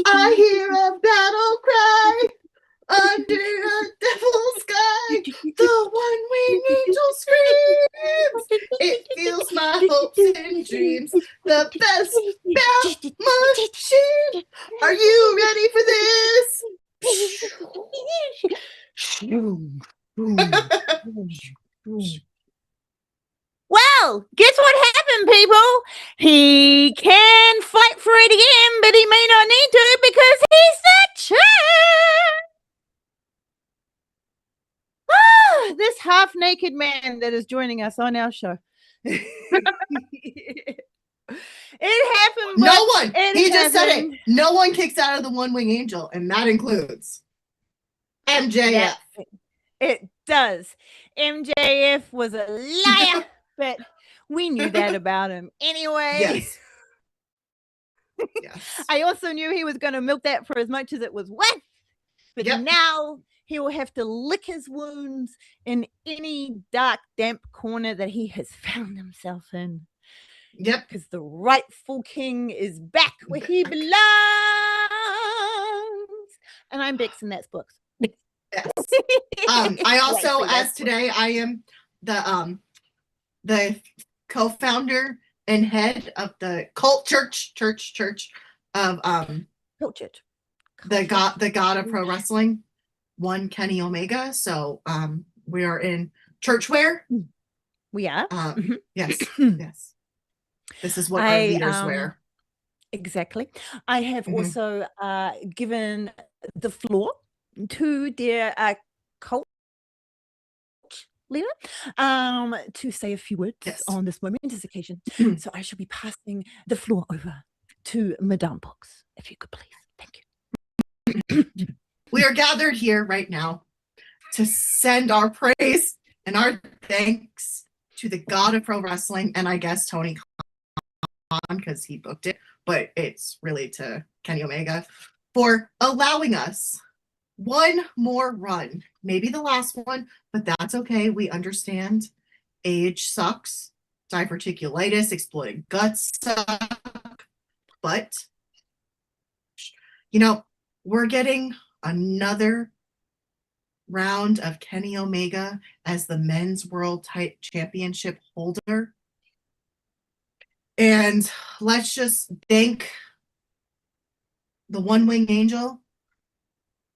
I hear a battle cry under a devil's sky. The one-winged angel screams. It feels my hopes and dreams. The best bout machine. Are you ready for this? Well, guess what happened, people? He can fight for it again, but he may not need to because he's the champ. This half-naked man that is joining us on our show. It happened. No one. He just said it. No one kicks out of the one-wing angel, and that includes MJF. It does. MJF was a liar, but we knew that about him anyway. Yes. Yes. I also knew he was going to milk that for as much as it was worth, but now he will have to lick his wounds in any dark, damp corner that he has found himself in. Yep. Because the rightful king is back where he belongs. And I'm Bex, and that's books. Yes. I also, as today, I am the co-founder and head of the cult church of Cult church. the god of pro wrestling, one Kenny Omega. So we are in church wear. We are. Yes. Yes. This is what our leaders wear. Exactly. I have also given the floor to their cult leader to say a few words on this momentous occasion. So I shall be passing the floor over to Madame Box, if you could please. Thank you. We are gathered here right now to send our praise and our thanks to the god of pro wrestling, and I guess Tony Khan, because he booked it, but it's really to Kenny Omega, for allowing us one more run. Maybe the last one, but that's okay. We understand. Age sucks. Diverticulitis, exploding guts suck. But, we're getting another round of Kenny Omega as the men's world championship holder. And let's just thank the one-wing angel,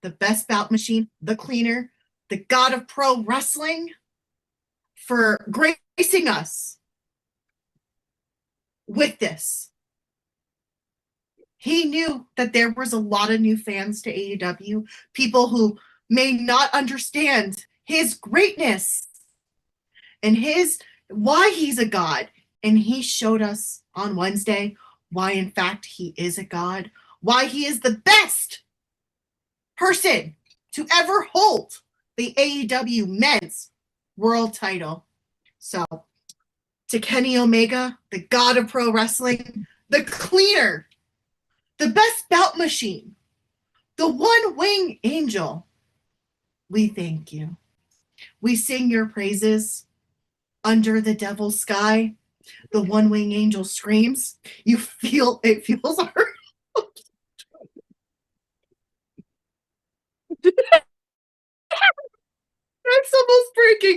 the best bout machine, the cleaner, the god of pro wrestling, for gracing us with this. He knew that there was a lot of new fans to AEW, people who may not understand his greatness and why he's a god. And he showed us on Wednesday why, in fact, he is a god, why he is the best person to ever hold the AEW men's world title. So, to Kenny Omega, the god of pro wrestling, the cleaner, the best bout machine, the one-wing angel, we thank you. We sing your praises under the devil's sky. The one-wing angel screams. It feels our That's almost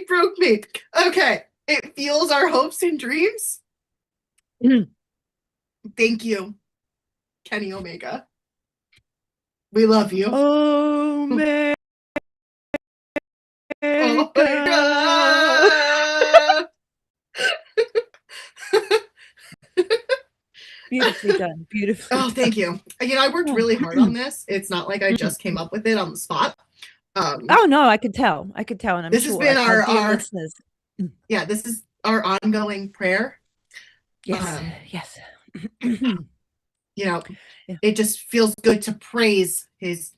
broke me. Okay. It fuels our hopes and dreams. Thank you, Kenny Omega. We love you. Oh, man. Oh, my God. Beautifully done. Beautifully done. Thank you. I worked really hard on this. It's not like I just came up with it on the spot. Oh no, I could tell, and I'm this sure has been our listeners. Yeah, this is our ongoing prayer. Yes, yes. It just feels good to praise his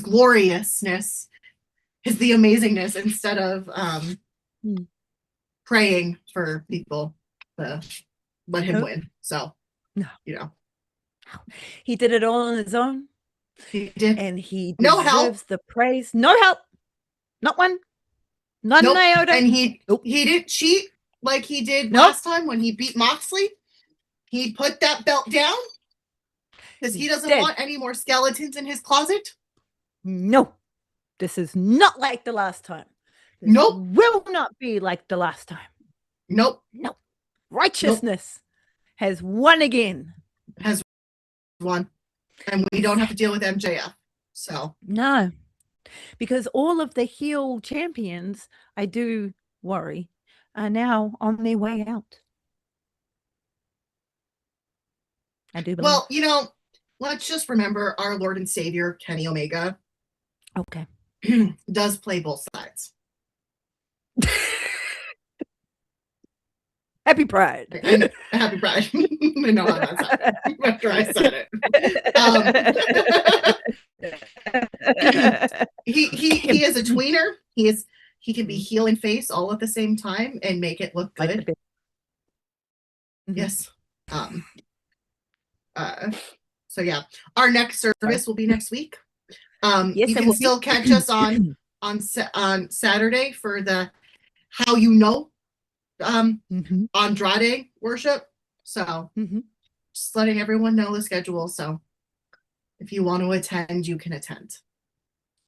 gloriousness, the amazingness, instead of praying for people to let him win. So, he did it all on his own. He did, and he no deserves help. the praise. No help. Not one. Not Nope. an iota. And he Nope. didn't cheat like he did Nope. last time when he beat Moxley. He put that belt down because he doesn't want any more skeletons in his closet. No, this is not like the last time. This Nope. will not be like the last time. Nope. Nope. Righteousness has won again. Has won. And we don't have to deal with MJF. So no, because all of the heel champions, I do worry, are now on their way out. I do believe. Well, you know, let's just remember our Lord and Savior, Kenny Omega. Okay. Does play both sides. Happy Pride. Happy Pride. I know how that's happened after I said it. He is a tweener. He can be heel and face all at the same time and make it look good. Yes. So yeah, our next service will be next week. Yes, you can still catch us on Saturday for the How You Know Andrade worship. So just letting everyone know the schedule. So if you want to attend, you can attend.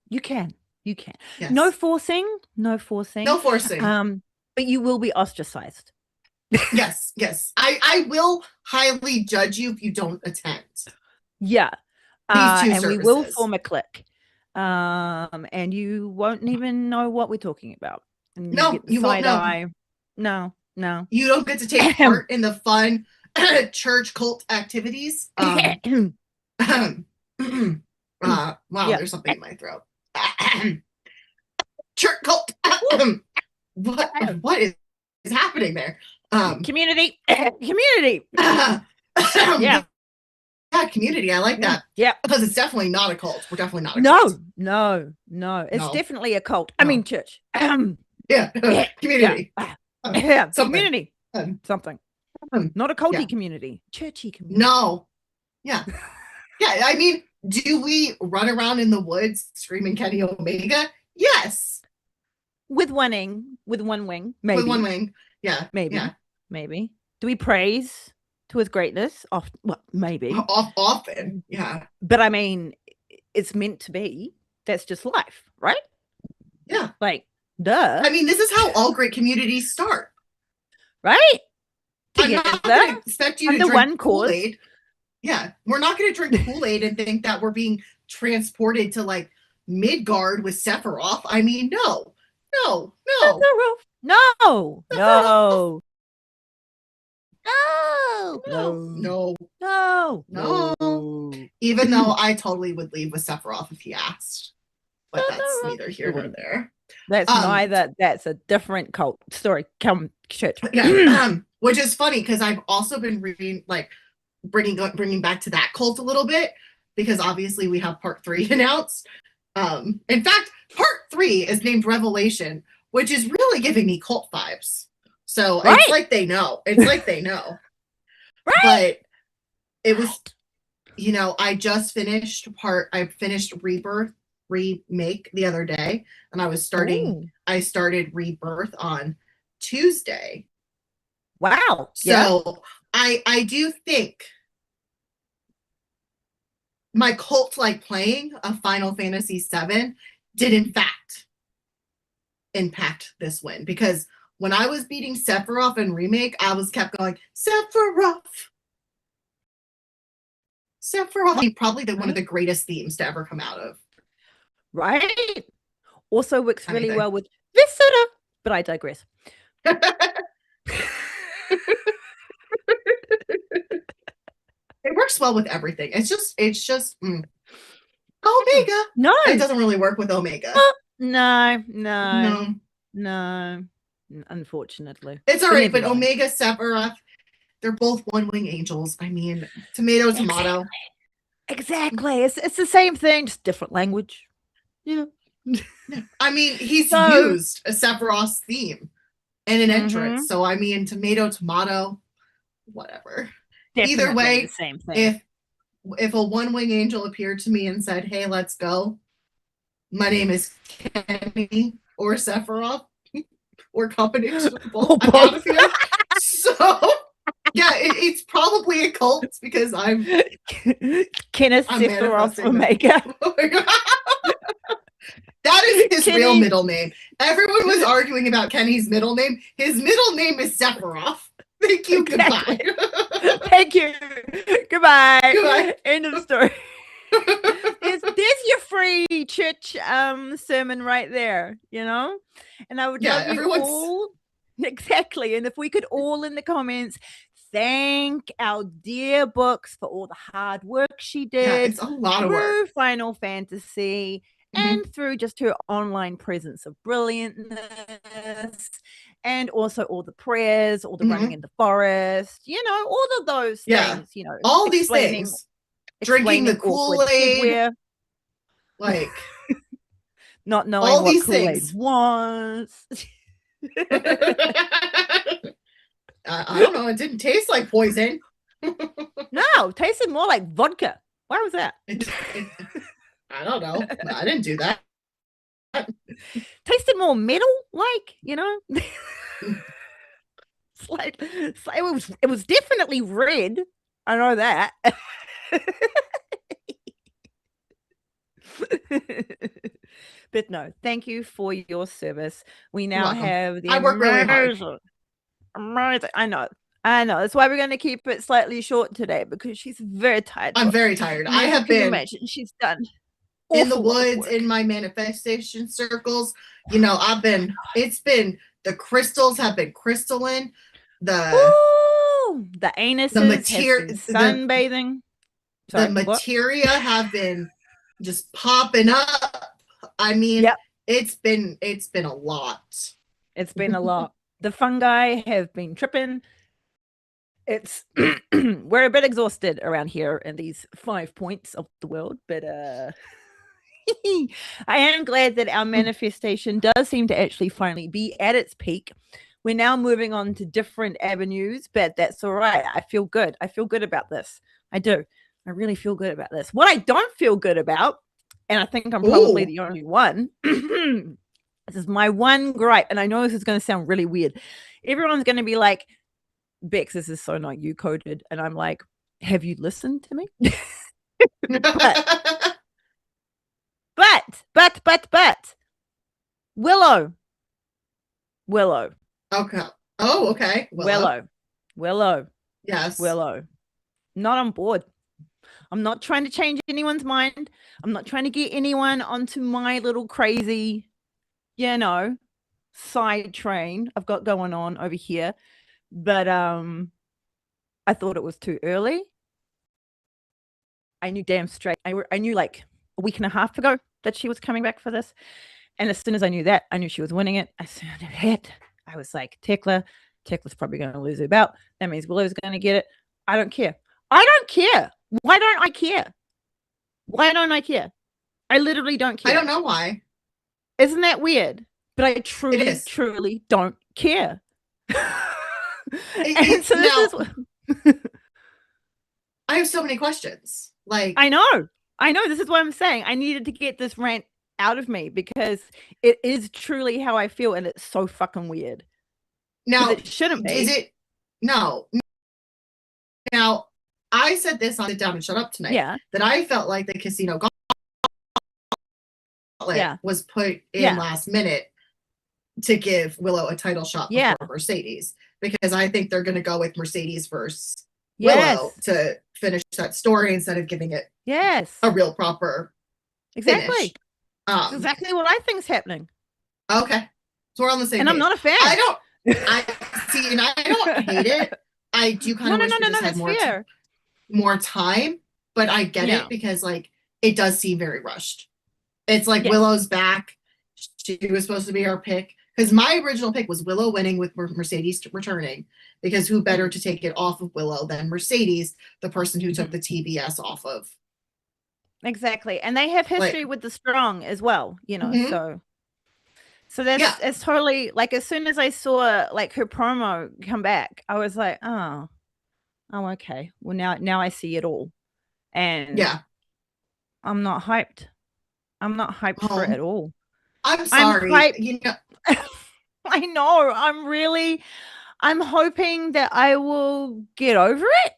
You can. Yes. No forcing. But you will be ostracized. Yes. I will highly judge you if you don't attend. Yeah. These two and services. We will form a clique. And you won't even know what we're talking about. And no, you won't know. No. You don't get to take part in the fun church cult activities. Wow, there's something in my throat. Church cult. What is happening there? Community. Yeah, community. I like that. Yeah, because it's definitely not a cult. We're definitely not a cult. No. It's definitely a cult. I mean, church. Community. Community. Something. Not a culty community. Churchy community. No. Yeah. I mean, do we run around in the woods screaming Kenny Omega? Yes. With one wing, maybe. With one wing, yeah, maybe. Do we praise to his greatness? Well, maybe. Often, yeah. But I mean, it's meant to be. That's just life, right? Yeah. Like, duh. I mean, this is how all great communities start, right? Together, I'm not going to expect you to drink one Kool-Aid. Yeah, we're not going to drink Kool-Aid and think that we're being transported to like Midgard with Sephiroth. I mean, no. Even though I totally would leave with Sephiroth if he asked, but that's neither here nor there. That's a different cult story. Come, church. Which is funny because I've also been reading, like, bringing back to that cult a little bit, because obviously we have part 3 announced. In fact, part 3 is named Revelation, which is really giving me cult vibes. So it's like they know. Right. But it was, I just finished Rebirth remake the other day, and I started Rebirth on Tuesday. Wow. So I do think my cult-like playing of Final Fantasy VII did in fact impact this win, because when I was beating Sephiroth in remake, I was kept going, Sephiroth, probably one of the greatest themes to ever come out of. Right. Also works really well with Visitor, but I digress. It works well with everything. It's just Omega. No, it doesn't really work with Omega. No. Unfortunately, it's all right. But Omega, Sephiroth, they're both one-wing angels. I mean, tomato. Exactly. It's the same thing, just different language. Yeah. I mean, he's used a Sephiroth's theme in an entrance. So I mean, tomato, whatever. Definitely either way, the same thing. If a one-wing angel appeared to me and said, "Hey, let's go. My name is Kenny. or Sephiroth or combination of both. Or I'm both. out of here. So yeah, it's probably a cult because I'm Kenneth Sephiroth Omega. Oh my God. That is his Kenny. real middle name. Everyone was arguing about Kenny's middle name. His middle name is Sephiroth. Thank you. Exactly. Goodbye. Thank you. Goodbye. Goodbye. End of story. There's your free church sermon right there, you know? And I would love you all. Exactly. And if we could all in the comments thank our dear Books for all the hard work she did. Yeah, it's a lot of work. Through Final Fantasy and through just her online presence of brilliantness, and also all the prayers, all the running in the forest, you know, all of those things, you know, all these things. Drinking the Kool-Aid, like not knowing all what these Kool-Aid things was. I don't know. It didn't taste like poison. No, it tasted more like vodka. Why was that? I don't know. I didn't do that. Tasted more metal, like, you know. It was definitely red. I know that. But no, thank you for your service. We now have the I work really hard. I know. That's why we're going to keep it slightly short today, because she's very tired. I'm very tired. I have been imagine she's done in the woods, in my manifestation circles. You know, it's been, the crystals have been crystalline. The anus, the material, sunbathing. The materia have been just popping up. I mean, it's been a lot. It's been a lot. The fungi have been tripping. It's we're a bit exhausted around here in these 5 points of the world, but I am glad that our manifestation does seem to actually finally be at its peak. We're now moving on to different avenues, but that's all right. I feel good. I feel good about this. I do. I really feel good about this. What I don't feel good about, and I think I'm probably the only one, this is my one gripe, and I know this is going to sound really weird. Everyone's going to be like, Bex, this is so not you coded. And I'm like, have you listened to me? But Willow. Okay. Oh, okay. Willow. Yes. Willow. Not on board. I'm not trying to change anyone's mind. I'm not trying to get anyone onto my little crazy, you know, side train I've got going on over here. But I thought it was too early. I knew damn straight. I knew like a week and a half ago that she was coming back for this. And as soon as I knew that, I knew she was winning it. As soon as it hit, I was like, Tekla's probably going to lose her belt. That means Willow's going to get it. I don't care. Why don't I care? Why don't I care? I literally don't care. I don't know why. Isn't that weird? But I truly don't care. And so this is I have so many questions. Like, I know. This is what I'm saying. I needed to get this rant out of me because it is truly how I feel, and it's so fucking weird. Now, it shouldn't be. Is it? No. Now, I said this on Sit Down and Shut Up tonight. Yeah. That I felt like the casino gauntlet was put in last minute to give Willow a title shot before Mercedes, because I think they're going to go with Mercedes versus Willow to finish that story instead of giving it a real proper finish. Exactly what I think's happening. Okay, so we're on the same and page. I'm not a fan. I see, and I don't hate it. I do kind of wish we just had more time, but I get it because like it does seem very rushed. It's like Willow's back. She was supposed to be our pick, because my original pick was Willow winning with Mercedes returning, because who better to take it off of Willow than Mercedes, the person who took the TBS off of. Exactly. And they have history with the strong as well, you know, so that's it's totally like, as soon as I saw like her promo come back, I was like, oh okay, well now I see it all. And I'm not hyped for it at all. I'm I'm sorry. quite I know. I'm hoping that I will get over it.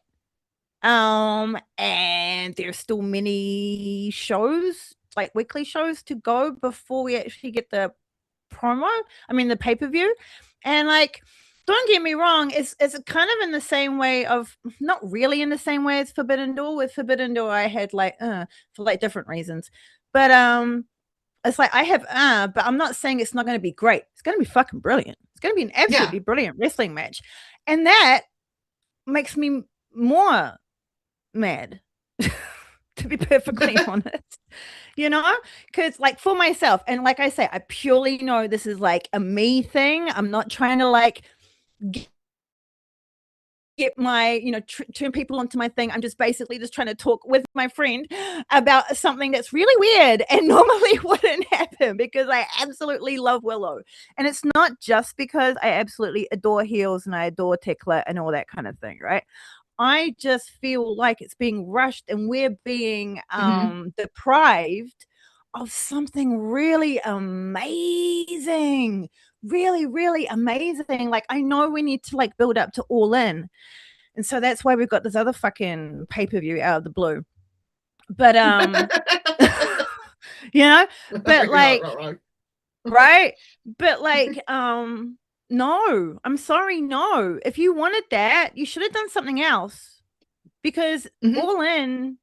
And there's still many shows, like weekly shows to go before we actually get the the pay-per-view. And like, don't get me wrong, it's kind of in the same way of, not really in the same way as Forbidden Door. With Forbidden Door, I had like for like different reasons. But it's like I have but I'm not saying it's not going to be great. It's going to be fucking brilliant. It's going to be an absolutely brilliant wrestling match. And that makes me more mad, to be perfectly honest, because like for myself, and like I say, I purely know this is like a me thing. I'm not trying to like get my turn people onto my thing. I'm just basically just trying to talk with my friend about something that's really weird and normally wouldn't happen, because I absolutely love Willow. And it's not just because I absolutely adore heels and I adore Tekla and all that kind of thing, right? I just feel like it's being rushed and we're being deprived of something really amazing. Really, really amazing. Like, I know we need to like build up to All In. And so that's why we've got this other fucking pay-per-view out of the blue. But but like right? But like no, I'm sorry, no. If you wanted that, you should have done something else. Because All In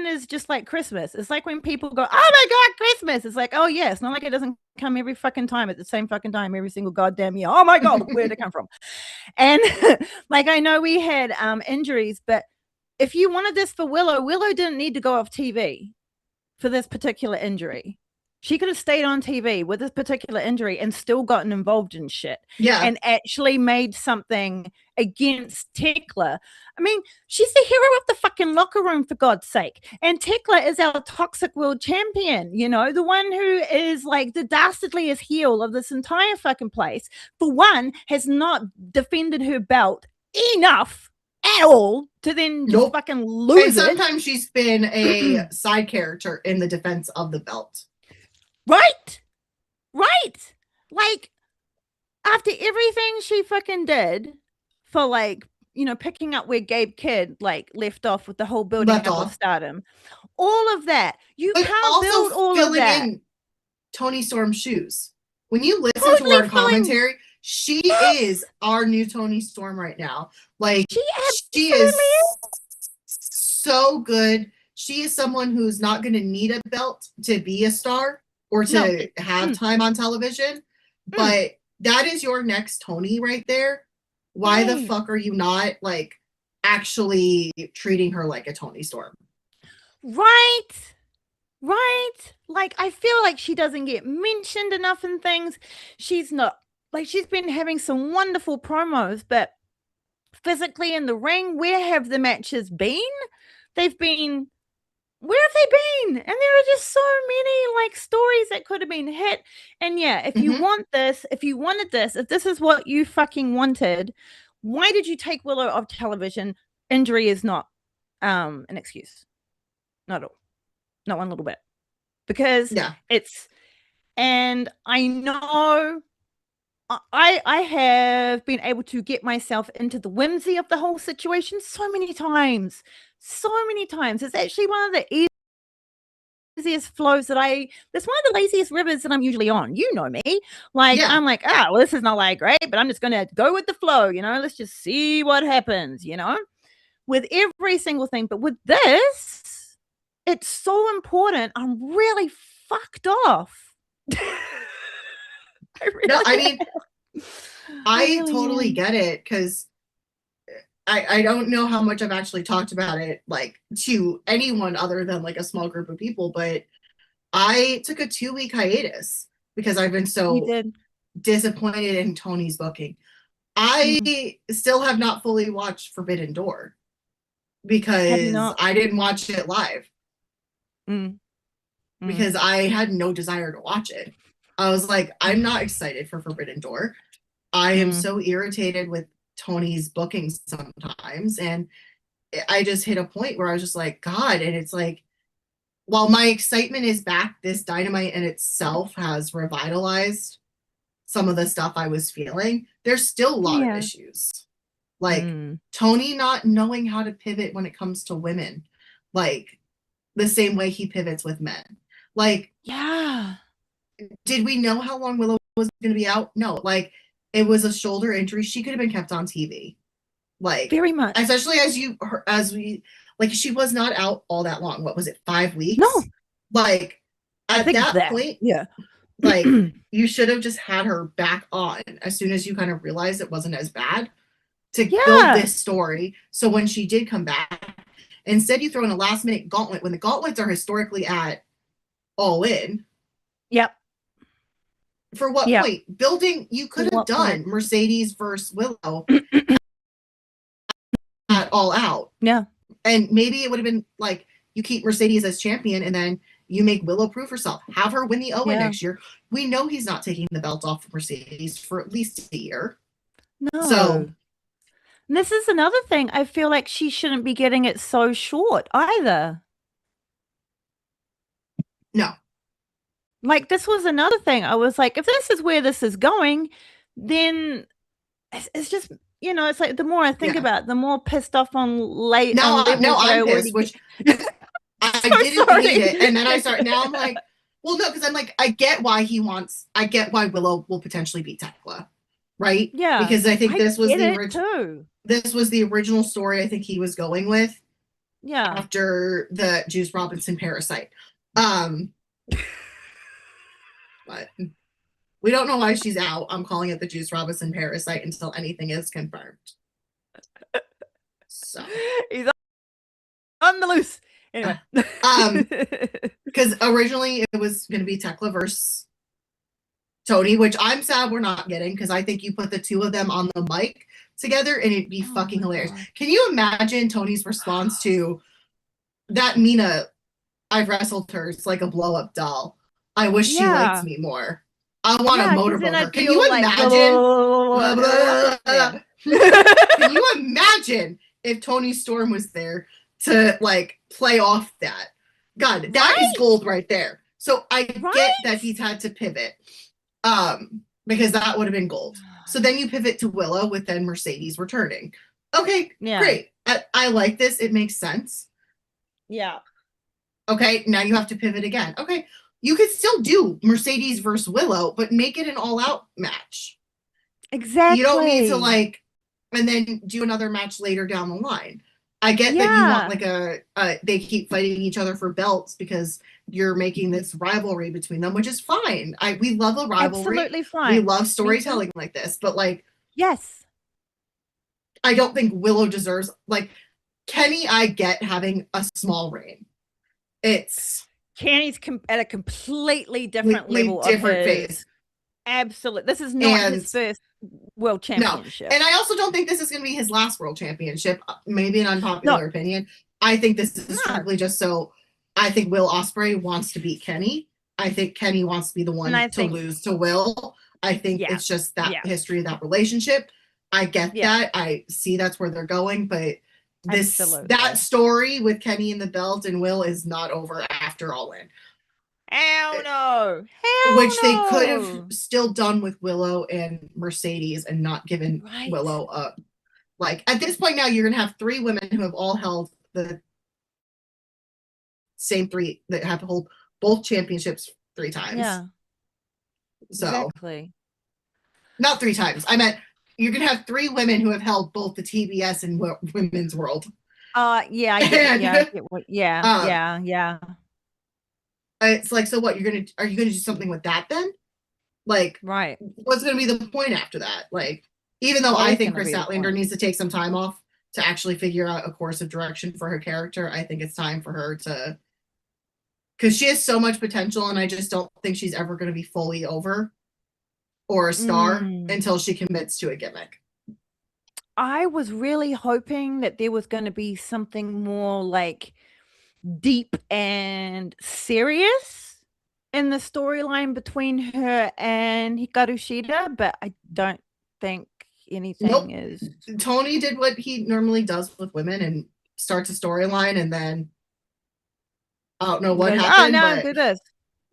is just like Christmas. It's like when people go, oh my God, Christmas. It's like, oh yeah, it's not like it doesn't come every fucking time at the same fucking time every single goddamn year. Oh my God, where'd it come from? And like, I know we had injuries, but if you wanted this for Willow didn't need to go off TV for this particular injury. She could have stayed on TV with this particular injury and still gotten involved in shit. Yeah. And actually made something against Tekla. I mean, she's the hero of the fucking locker room, for God's sake. And Tekla is our toxic world champion, the one who is like the dastardliest heel of this entire fucking place. For one, has not defended her belt enough at all to then just fucking lose it. And sometimes she's been a side character in the defense of the belt. Right. Like, after everything she fucking did for like, picking up where Gabe Kidd like left off with the whole building up of Stardom, all of that, you can't build all of that. In Toni Storm's shoes. When you listen to our commentary, she is our new Toni Storm right now. Like, she is so good. She is someone who's not going to need a belt to be a star or to have time on television. But that is your next Toni right there. Why the fuck are you not like actually treating her like a Toni Storm? Right. Like, I feel like she doesn't get mentioned enough in things. She's not, like, she's been having some wonderful promos, but physically in the ring, where have the matches been? Where have they been? And there are just so many like stories that could have been hit. And yeah, if you want this, if you wanted this, if this is what you fucking wanted, why did you take Willow off television? Injury is not an excuse. Not at all. Not one little bit. Because it's, and I know I have been able to get myself into the whimsy of the whole situation so many times. It's actually one of the easiest flows that's one of the laziest rivers that I'm usually on. You know me. Like, I'm like, well, this is not like great, but I'm just going to go with the flow, let's just see what happens, with every single thing. But with this, it's so important. I'm really fucked off. I totally get it, because I don't know how much I've actually talked about it like to anyone other than like a small group of people, but I took a 2-week hiatus because I've been so disappointed in Toni's booking. I still have not fully watched Forbidden Door because I didn't watch it live. Because I had no desire to watch it. I was like, I'm not excited for Forbidden Door. I am so irritated with Toni's bookings sometimes. And I just hit a point where I was just like, God, and it's like, while my excitement is back, this Dynamite in itself has revitalized some of the stuff I was feeling. There's still a lot of issues. Like Tony not knowing how to pivot when it comes to women. Like the same way he pivots with men. Like, yeah. Did we know how long Willow was going to be out? No. Like, it was a shoulder injury. She could have been kept on TV. Like, very much. Especially she was not out all that long. What was it, 5 weeks? No. Like, at that point, yeah. Like, you should have just had her back on as soon as you kind of realized it wasn't as bad to build this story. So when she did come back, instead you throw in a last minute gauntlet when the gauntlets are historically at All In. Yep. For what point? Building, you could have done Mercedes versus Willow at All Out. Yeah. And maybe it would have been like you keep Mercedes as champion and then you make Willow prove herself. Have her win the Owen next year. We know he's not taking the belt off of Mercedes for at least a year. No. So this is another thing. I feel like she shouldn't be getting it so short either. No. Like, this was another thing. I was like, if this is where this is going, then it's just, it's like the more I think about it, the more pissed off on late. No, I'm pissed, which I didn't hate it. And then now I'm like, well, no, because I'm like, I get why Willow will potentially beat Tekla, right? Yeah. Because I think this was the original story I think he was going with. Yeah. After the Juice Robinson Parasite. But we don't know why she's out. I'm calling it the Juice Robinson Parasite until anything is confirmed. So he's on the loose. Anyway. Because originally it was going to be Tekla versus Tony, which I'm sad we're not getting because I think you put the two of them on the mic together and it'd be fucking hilarious. God. Can you imagine Tony's response to that? Mina, I've wrestled her. It's like a blow up doll. I wish she liked me more. I want to motorboat her. Can you imagine? Can you imagine if Tony Storm was there to like play off that? God, that is gold right there. So I get that he's had to pivot, because that would have been gold. So then you pivot to Willow with then Mercedes returning. Okay, great. I like this. It makes sense. Yeah. Okay, now you have to pivot again. Okay, you could still do Mercedes versus Willow, but make it an all-out match. Exactly. You don't need to and then do another match later down the line. I get that you want they keep fighting each other for belts because you're making this rivalry between them, which is fine. We love a rivalry. Absolutely fine. We love storytelling like this, but yes, I don't think Willow deserves Kenny. I get having a small reign. It's Kenny's at a completely different level, different phase. Absolutely, this is not his first world championship. No. And I also don't think this is going to be his last world championship. Maybe an unpopular opinion. I think this is strictly just so. I think Will Ospreay wants to beat Kenny. I think Kenny wants to be the one to lose to Will. I think it's just that history of that relationship. I get that. I see that's where they're going, but that story with Kenny and the belt and Will is not over after All In. Hell no. Which they could have still done with Willow and Mercedes and not given Willow up. At this point now, you're going to have 3 women who have all held the same 3 that have to hold both championships 3 times. Yeah. So, exactly. Not 3 times. I meant you're going to have 3 women who have held both the TBS and Women's World. Yeah. Yeah. It's so what are you gonna do something with that then? What's gonna be the point after that? Even though I think Chris Statlander needs to take some time off to actually figure out a course of direction for her character, I think it's time for her to, because she has so much potential and I just don't think she's ever going to be fully over or a star until she commits to a gimmick. I was really hoping that there was going to be something more deep and serious in the storyline between her and Hikaru Shida, but I don't think anything is. Tony did what he normally does with women and starts a storyline and then I don't know what Goes, oh happened, no, but do this.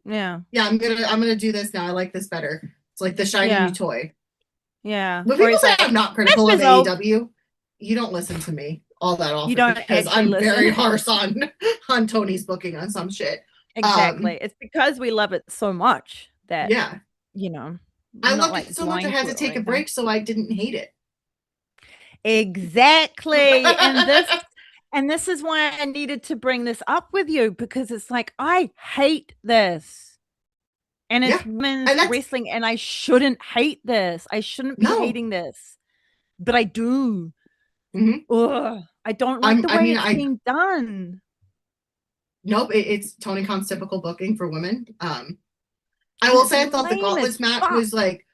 Yeah. yeah, I'm gonna do this now. I like this better. It's like the shiny new toy. Yeah. When Or people he's say like, I'm not this critical of result. AEW, you don't listen to me all that You often don't because actually I'm very listen. harsh on Tony's booking on some shit. Exactly. It's because we love it so much that, Yeah, you know, I not loved it like so much I blind had to to it or take a anything. break so I didn't hate it. Exactly. And this is why I needed to bring this up with you, because it's like, I hate this. And Yeah, it's women's and that's wrestling, and I shouldn't hate this. I shouldn't be no. hating this, but I do. Mhm. Ugh, I don't like the I way mean, it's being done. nope. It's Tony Khan's typical booking for women. I And will it's say I thought the lame as Gauntlets match fuck. was like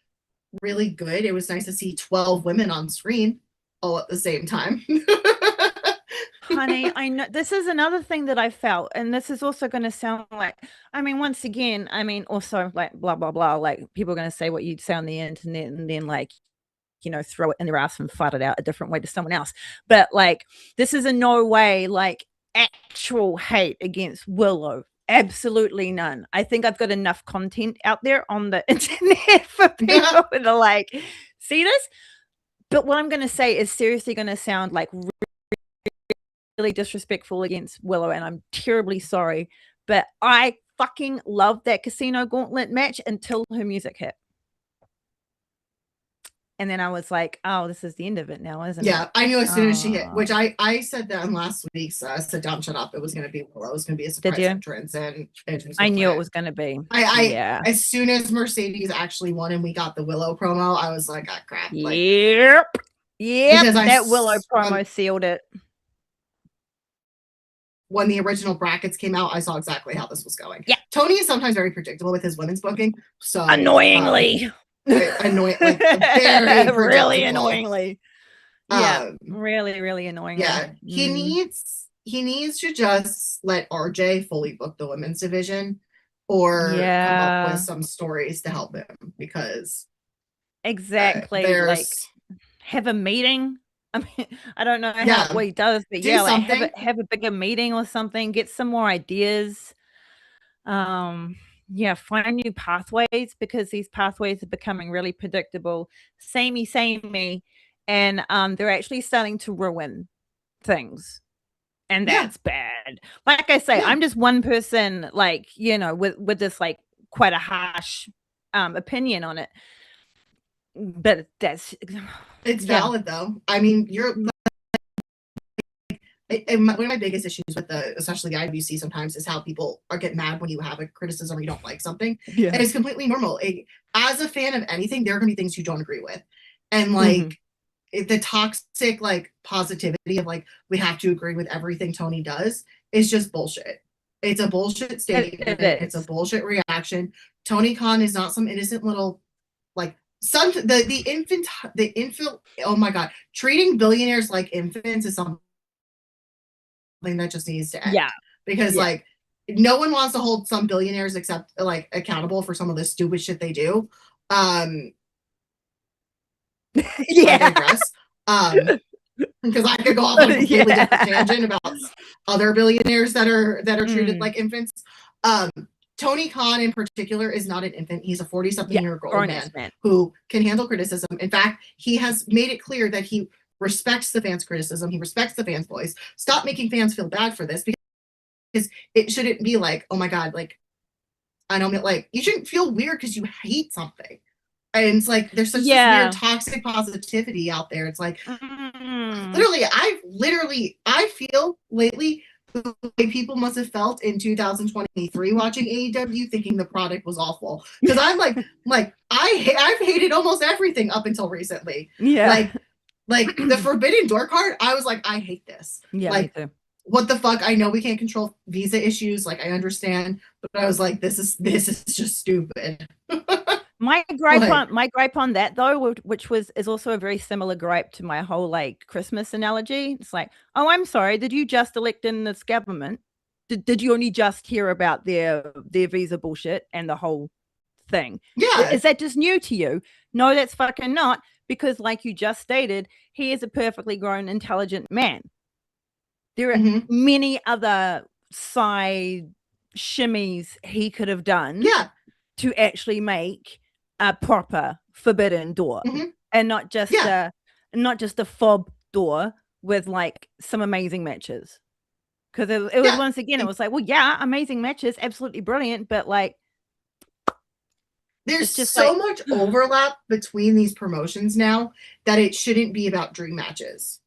really good. It was nice to see 12 women on screen all at the same time. Honey, I know this is another thing that I felt, and this is also going to sound like, I mean, once again, I mean, also like blah, blah, blah. Like people are going to say what you'd say on the internet and then like, throw it in their ass and fight it out a different way to someone else. But like, this is in no way like actual hate against Willow. Absolutely none. I think I've got enough content out there on the internet for people to like see this. But what I'm going to say is seriously going to sound like really disrespectful against Willow, and I'm terribly sorry, but I fucking loved that Casino Gauntlet match until her music hit. And then I was like, oh, this is the end of it now, isn't it? Yeah, I knew as soon as she hit, which I said that in last week's Sit Down, Shut Up. It was going to be Willow. It was going to be a surprise entrance, and I knew it was going to be. Yeah. As soon as Mercedes actually won and we got the Willow promo, I was like, ah, crap. Like, yep. That Willow promo sealed it. When the original brackets came out, I saw exactly how this was going. Yeah. Tony is sometimes very predictable with his women's booking. So annoyingly. Like very really annoyingly. Yeah. Really, really annoyingly. Yeah. He needs to just let RJ fully book the women's division or come up with some stories to help him, because exactly like have a meeting. I mean, I don't know what he does, but like have a bigger meeting or something, get some more ideas. Find new pathways, because these pathways are becoming really predictable, samey, and they're actually starting to ruin things. And that's bad. Like I say, I'm just one person, like, with this like quite a harsh opinion on it. But it's valid though. I mean, you're one of my biggest issues with especially the IWC sometimes is how people get mad when you have a criticism or you don't like something. Yeah. And it's completely normal. As a fan of anything, there are going to be things you don't agree with. And like the toxic like positivity of like, we have to agree with everything Tony does is just bullshit. It's a bullshit statement. It's a bullshit reaction. Tony Khan is not some innocent little like the infant. Oh my God. Treating billionaires like infants is something that just needs to end. Yeah. Because like no one wants to hold some billionaires except like accountable for some of the stupid shit they do. I digress. Because I could go off on a completely different tangent about other billionaires that are treated like infants. Tony Khan in particular is not an infant. He's a 40-something-year-old grown man who can handle criticism. In fact, he has made it clear that he respects the fans' criticism. He respects the fans' voice. Stop making fans feel bad for this, because it shouldn't be like, oh my God, like, I don't know, like, you shouldn't feel weird because you hate something. And it's like, there's such this weird toxic positivity out there. It's like, literally, I feel lately the way people must have felt in 2023 watching AEW, thinking the product was awful. Because I'm like, I've hated almost everything up until recently. Yeah. Like the Forbidden Door card, I was like, I hate this. Yeah, like, me too. What the fuck? I know we can't control visa issues. Like, I understand, but I was like, this is just stupid. My gripe on that though, which is also a very similar gripe to my whole like Christmas analogy. It's like, oh, I'm sorry, did you just elect in this government? Did you only just hear about their visa bullshit and the whole thing? Yeah. Is that just new to you? No, that's fucking not, because like you just stated, he is a perfectly grown, intelligent man. There are many other side shimmies he could have done Yeah. to actually make a proper Forbidden Door, Mhm. and not just Yeah. a fob door with like some amazing matches. Because it was Yeah. once again, it was like, well, yeah, amazing matches, absolutely brilliant, but like There's it's just so like much overlap between these promotions now that it shouldn't be about dream matches.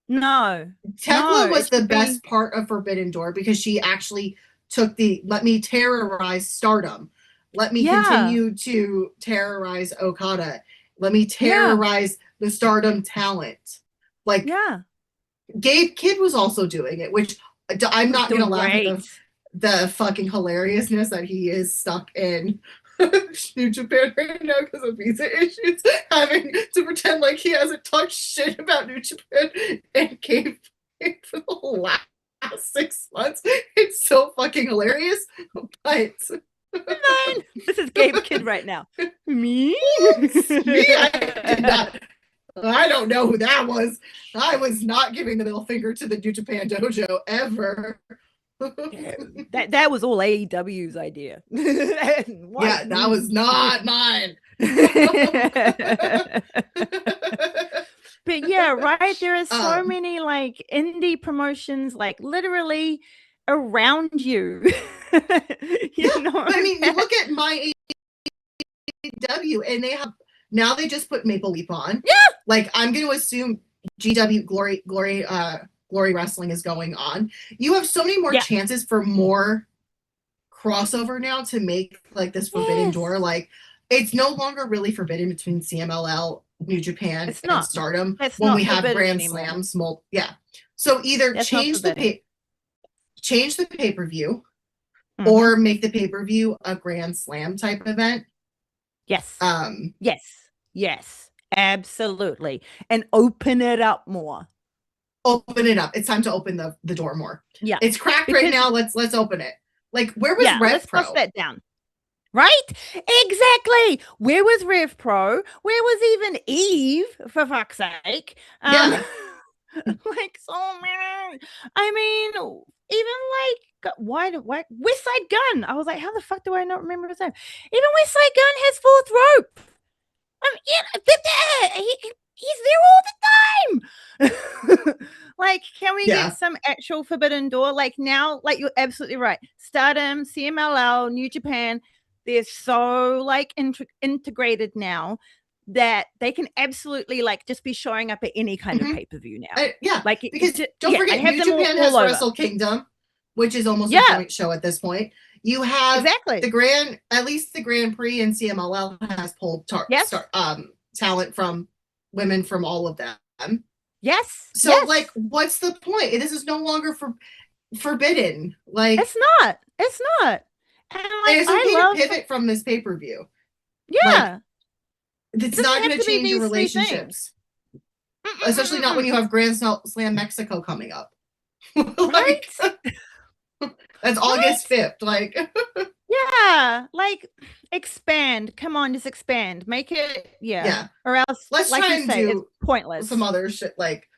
no, Tekla was it the should be best part of Forbidden Door because she actually took the let me terrorize Stardom. Let me yeah, continue to terrorize Okada. Let me yeah, terrorize the Stardom talent. Like yeah. Gabe Kidd was also doing it, which I'm He was not going to doing laugh at great. the fucking hilariousness that he is stuck in New Japan right now because of visa issues, having to pretend like he hasn't talked shit about New Japan and Gabe for the whole last 6 months. It's so fucking hilarious, but This is Gabe Kidd right now. Me? me, I did not. I don't know who that was. I was not giving the middle finger to the New Japan Dojo ever. that was all AEW's idea. Yeah, that was not mine. But yeah, right. There are so many like indie promotions, like literally around you. Yeah, but I mean, you look at my AEW, and they have now they just put Maple Leaf on. Yeah. Like I'm going to assume GW Glory Wrestling is going on. You have so many more chances for more crossover now to make like this Forbidden Door. Like it's no longer really forbidden between CMLL, New Japan, and Stardom when we have Grand Slams. Yeah. So either change the pay-per-view or make the pay-per-view a Grand Slam type event. Yes. Yes. Absolutely. And open it up more. Open it up. It's time to open the door more. Yeah. It's cracked right now. Let's open it. Like where was Rev let's Pro? bust that down. Right? Exactly. Where was Rev Pro? Where was even Eve, for fuck's sake? Yeah. Like so many. I mean, even like why West Side Gun. I was like, how the fuck do I not remember his name? Even West Side Gun has fourth rope. He's there all the time. Like, can we get some actual Forbidden Door? Like now, like you're absolutely right. Stardom, CMLL, New Japan, they're so like integrated now that they can absolutely like just be showing up at any kind of pay-per-view now. Yeah, like because don't forget, New Japan has Wrestle Kingdom, which is almost a joint show at this point. You have at least the Grand Prix, and CMLL has pulled talent from women from all of them. Yes. So like, what's the point? This is no longer forbidden. Like it's not. And like it's okay to pivot from this pay-per-view. Yeah. Like, it's not going to change your relationships. Especially not when you have Grand Slam Mexico coming up. Like, that's August 5th. Like, yeah, like expand. Come on, just expand. Make it, or else let's try and do it's pointless. Some other shit like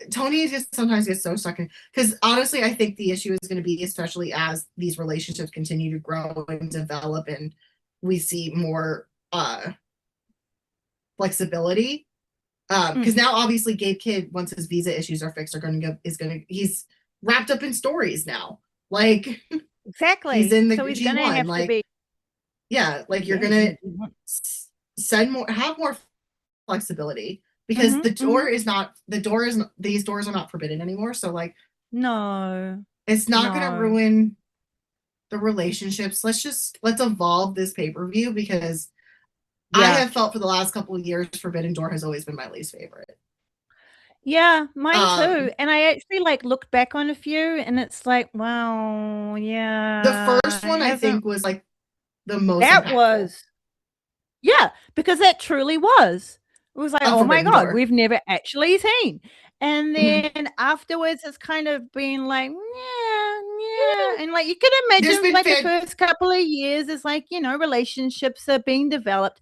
Tony just sometimes gets so stuck in, because honestly, I think the issue is going to be, especially as these relationships continue to grow and develop, and we see more flexibility. Because now obviously Gabe Kidd, once his visa issues are fixed, he's wrapped up in stories now. Like exactly, he's in the so he's G1. Gonna have like to be... like you're gonna have more flexibility, because these doors are not forbidden anymore. So like it's not gonna ruin the relationships. Let's evolve this pay-per-view, because I have felt for the last couple of years Forbidden Door has always been my least favorite. Yeah, mine too. And I actually like looked back on a few, and it's like, wow, the first one I think was like the most impactful. Because that truly was. It was like, oh my God, we've never actually seen. And then afterwards, it's kind of been like, yeah. And like, you can imagine like the first couple of years is like, relationships are being developed.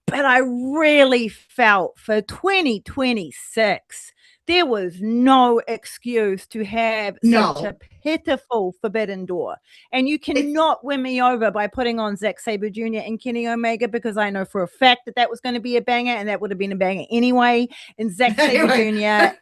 But I really felt for 2026 there was no excuse to have such a pitiful Forbidden Door. And you cannot win me over by putting on Zack Sabre Jr. and Kenny Omega, because I know for a fact that that was going to be a banger, and that would have been a banger anyway. And Zack Sabre Jr.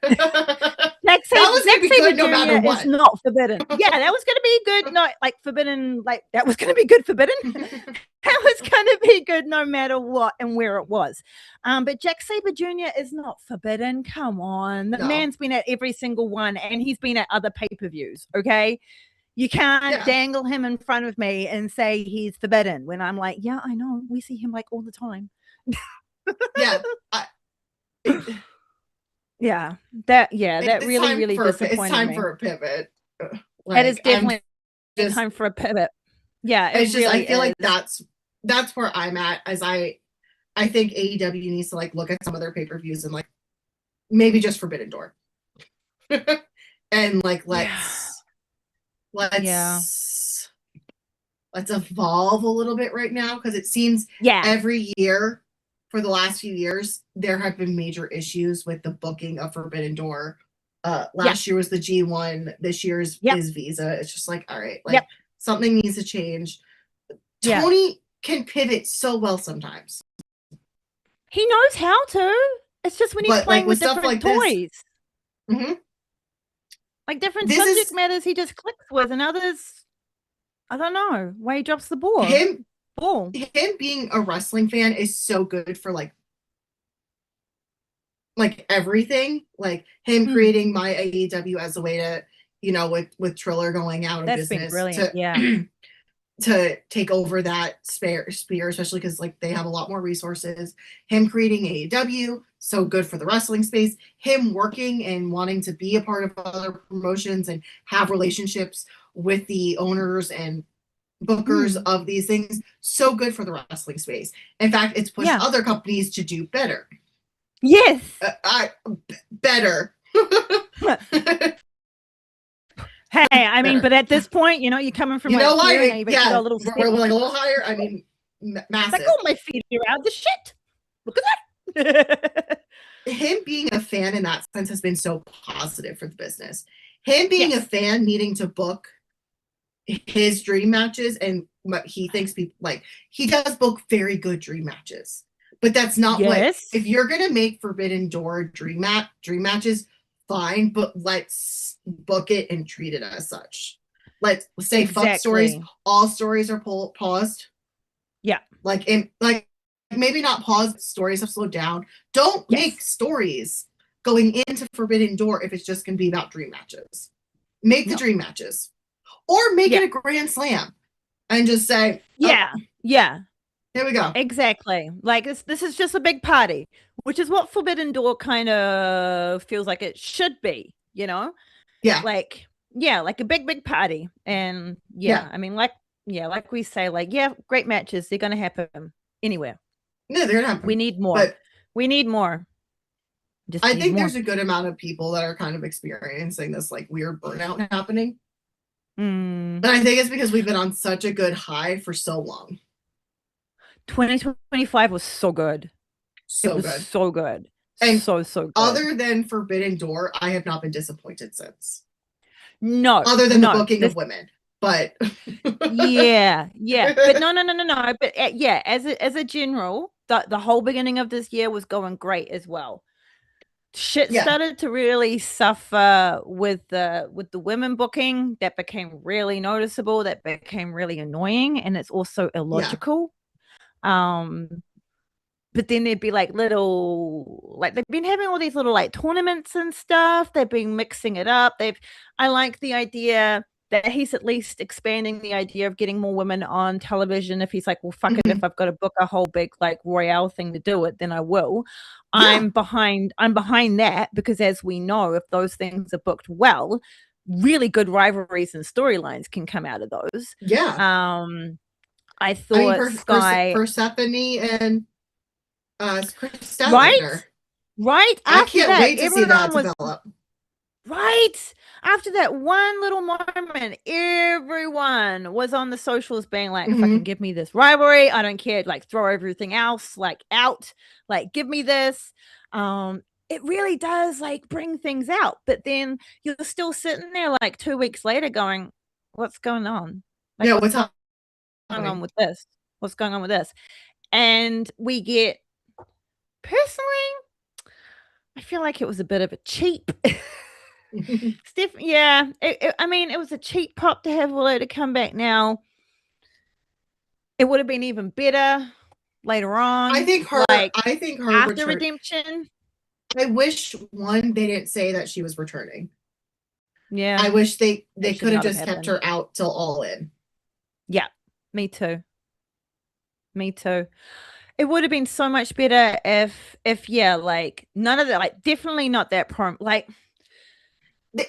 Zack Sabre no matter Jr. what. is not forbidden. Yeah, that was going to be good. No, like forbidden, like that was going to be good forbidden. That was going to be good no matter what and where it was. But Zack Sabre Jr. is not forbidden. Come on. The man's been at every single one, and he's been at other pay-per-views, okay? You can't dangle him in front of me and say he's forbidden when I'm like, yeah, I know. We see him like all the time. That really disappointed me. It's time for a pivot. It is definitely time for a pivot. Yeah, it's just really I feel like that's where I'm at, as I think AEW needs to like look at some of their pay-per-views and like maybe just Forbidden Door. And like let's evolve a little bit right now, because it seems every year for the last few years there have been major issues with the booking of Forbidden Door. Last year was the G1, this year is Visa. It's just like, all right, like something needs to change. Tony can pivot so well sometimes. He knows how to. It's just when he's playing with different like toys. Like different subject matters he just clicks with, and others, I don't know, why he drops the ball. Him being a wrestling fan is so good for like everything. Like him creating my AEW as a way to, you know, with Triller going out of business, to take over that sphere, especially because like they have a lot more resources. Him creating AEW, so good for the wrestling space. Him working and wanting to be a part of other promotions and have relationships with the owners and bookers of these things, so good for the wrestling space. In fact, it's pushed other companies to do better. Yes. Better. Hey, I mean, but at this point, you know, you're coming from like here, and you go a little we're like a little higher. I mean, massive. Like, oh, my feet are out the shit. Look at that. Him being a fan in that sense has been so positive for the business. Him being a fan, needing to book his dream matches, and he thinks people like, he does book very good dream matches, but that's not what, if you're gonna make Forbidden Door dream matches, fine, but let's book it and treat it as such. Let's say fuck stories. All stories are paused. Yeah. Like maybe not paused, stories have slowed down. Don't make stories going into Forbidden Door if it's just gonna be about dream matches. Make the dream matches. Or make it a grand slam and just say, here we go. Exactly. Like this is just a big party, which is what Forbidden Door kind of feels like it should be, you know? Like a big party. And I mean, like we say, like, great matches, they're gonna happen anywhere. No, they're gonna happen. We need more. We need more. I think there's a good amount of people that are kind of experiencing this like weird burnout happening. But I think it's because we've been on such a good high for so long. 2025 was so good. So good. And so good. Other than Forbidden Door, I have not been disappointed since. No. Other than the booking of women. But But no. But as a general, the whole beginning of this year was going great as well. Shit started to really suffer with the women booking. That became really noticeable. That became really annoying, and it's also illogical. But then there'd be like little, like they've been having all these little like tournaments and stuff. They've been mixing it up. I like the idea that he's at least expanding the idea of getting more women on television. If he's like, well, fuck it, if I've got to book a whole big like Royale thing to do it, then I will. I'm behind that, because as we know, if those things are booked well, really good rivalries and storylines can come out of those. I thought Persephone and Chris Statlander. Right. I can't wait to see that develop. Right. After that one little moment, everyone was on the socials being like, fucking give me this rivalry. I don't care. Like, throw everything else like out. Like, give me this. it really does like bring things out. But then you're still sitting there like 2 weeks later going, what's going on? Like, Yeah, what's what's going on happening? with this? What's going on with this? And we get, personally, I feel like it was a bit of a cheap. Yeah, I mean, it was a cheap pop to have Willow to come back now. It would have been even better later on. I think her After return. redemption. I wish one they didn't say that she was returning. Yeah. I wish they should could have not have just kept happened. her out till All In. Yeah, me too. Me too. It would have been so much better if yeah, like none of that, like definitely not that promo. Like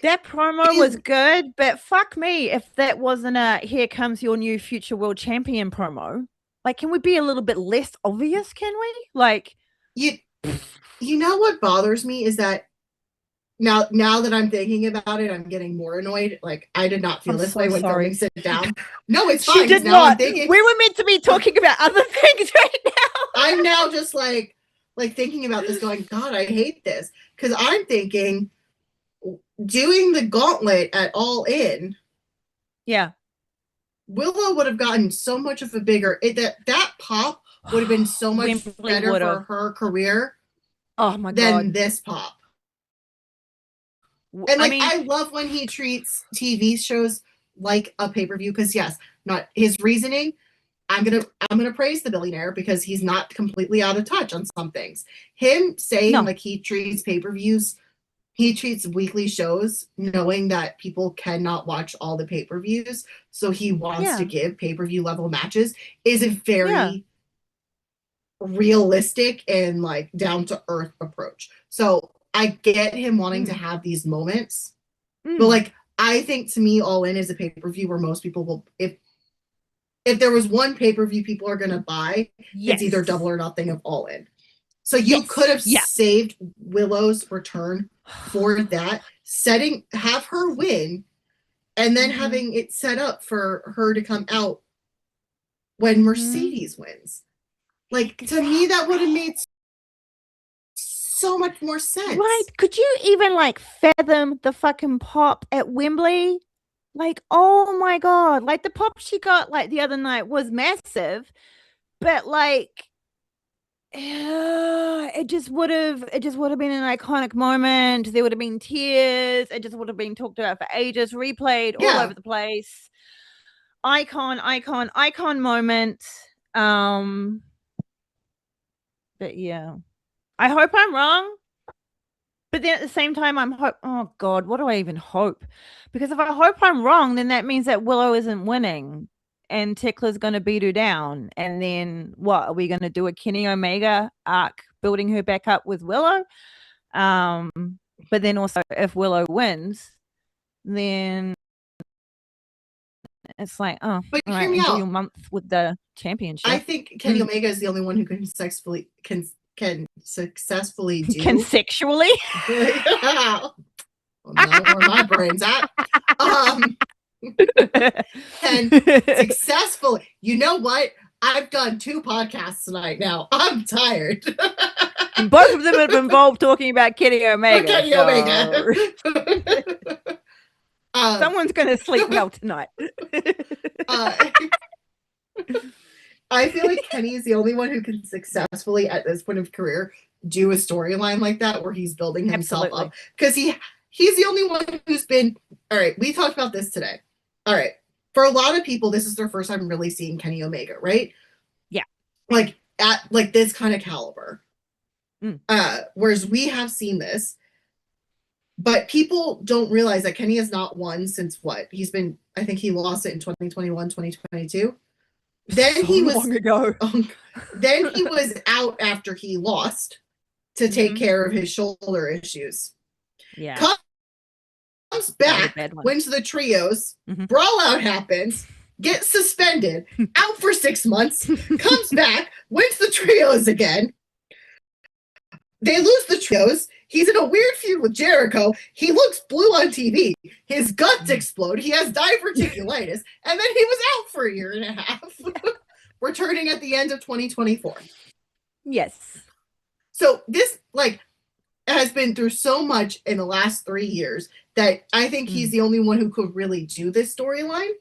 that promo was good, but fuck me if that wasn't a here comes your new future world champion promo. Like, can we be a little bit less obvious? Can we? Like, you know what bothers me is that now that I'm thinking about it, I'm getting more annoyed. Like, I did not feel I'm this so way when sorry. filming Sit Down. No, it's She fine. did Now I'm not. thinking We were meant to be talking about other things right now. I'm now just like thinking about this, going, God, I hate this, because I'm thinking doing the gauntlet at All In. Yeah, Willow would have gotten so much of a bigger that pop would have been so much Wembley better would've. for her career Oh my than god. this pop. And I like, mean, I love when he treats TV shows like a pay-per-view, because yes, not his reasoning. I'm gonna praise the billionaire because he's not completely out of touch on some things. Him saying no. like he treats pay-per-views, he treats weekly shows knowing that people cannot watch all the pay-per-views, so he wants to give pay-per-view level matches, is a very realistic and like down to earth approach. So I get him wanting to have these moments, but like, I think to me, All In is a pay-per-view where most people will, if there was one pay-per-view people are gonna buy, it's either Double or Nothing of All In. So you could have saved Willow's return for that, have her win, and then having it set up for her to come out when Mercedes wins. Like, to me, that would have made so much more sense. Right? Could you even like fathom the fucking pop at Wembley? Like, oh my god! Like the pop she got like the other night was massive, but like, it just would have been an iconic moment. There would have been tears. It just would have been talked about for ages, replayed all over the place. Icon moment. But yeah, I hope I'm wrong. But then at the same time, oh God, what do I even hope? Because if I hope I'm wrong, then that means that Willow isn't winning and Tickler's going to beat her down. And then what? Are we going to do a Kenny Omega arc building her back up with Willow? But then also if Willow wins, then it's like, oh, but all right, enjoy your month with the championship. I think Kenny Omega is the only one who can successfully do consensually. Well, not where my brain's at. And successfully, you know what? I've done 2 podcasts tonight now. I'm tired. Both of them have involved talking about Kenny Omega. Kenny Omega. Someone's going to sleep well tonight. I feel like Kenny is the only one who can successfully, at this point of career, do a storyline like that where he's building himself up. Because he's the only one who's been, all right, we talked about this today. All right. For a lot of people, this is their first time really seeing Kenny Omega, right? Yeah. Like, at like this kind of caliber. Whereas we have seen this, but people don't realize that Kenny has not won since what? He's been, I think he lost it in 2021, 2022. Then he was long ago. Then he was out after he lost to take care of his shoulder issues. Yeah. Comes back, wins the trios, brawl out happens, gets suspended, out for 6 months, comes back, wins the trios again. They lose the trios. He's in a weird feud with Jericho. He looks blue on TV. His guts explode. He has diverticulitis. And then he was out for a year and a half, returning at the end of 2024. Yes. So this, like, has been through so much in the last 3 years that I think he's the only one who could really do this storyline.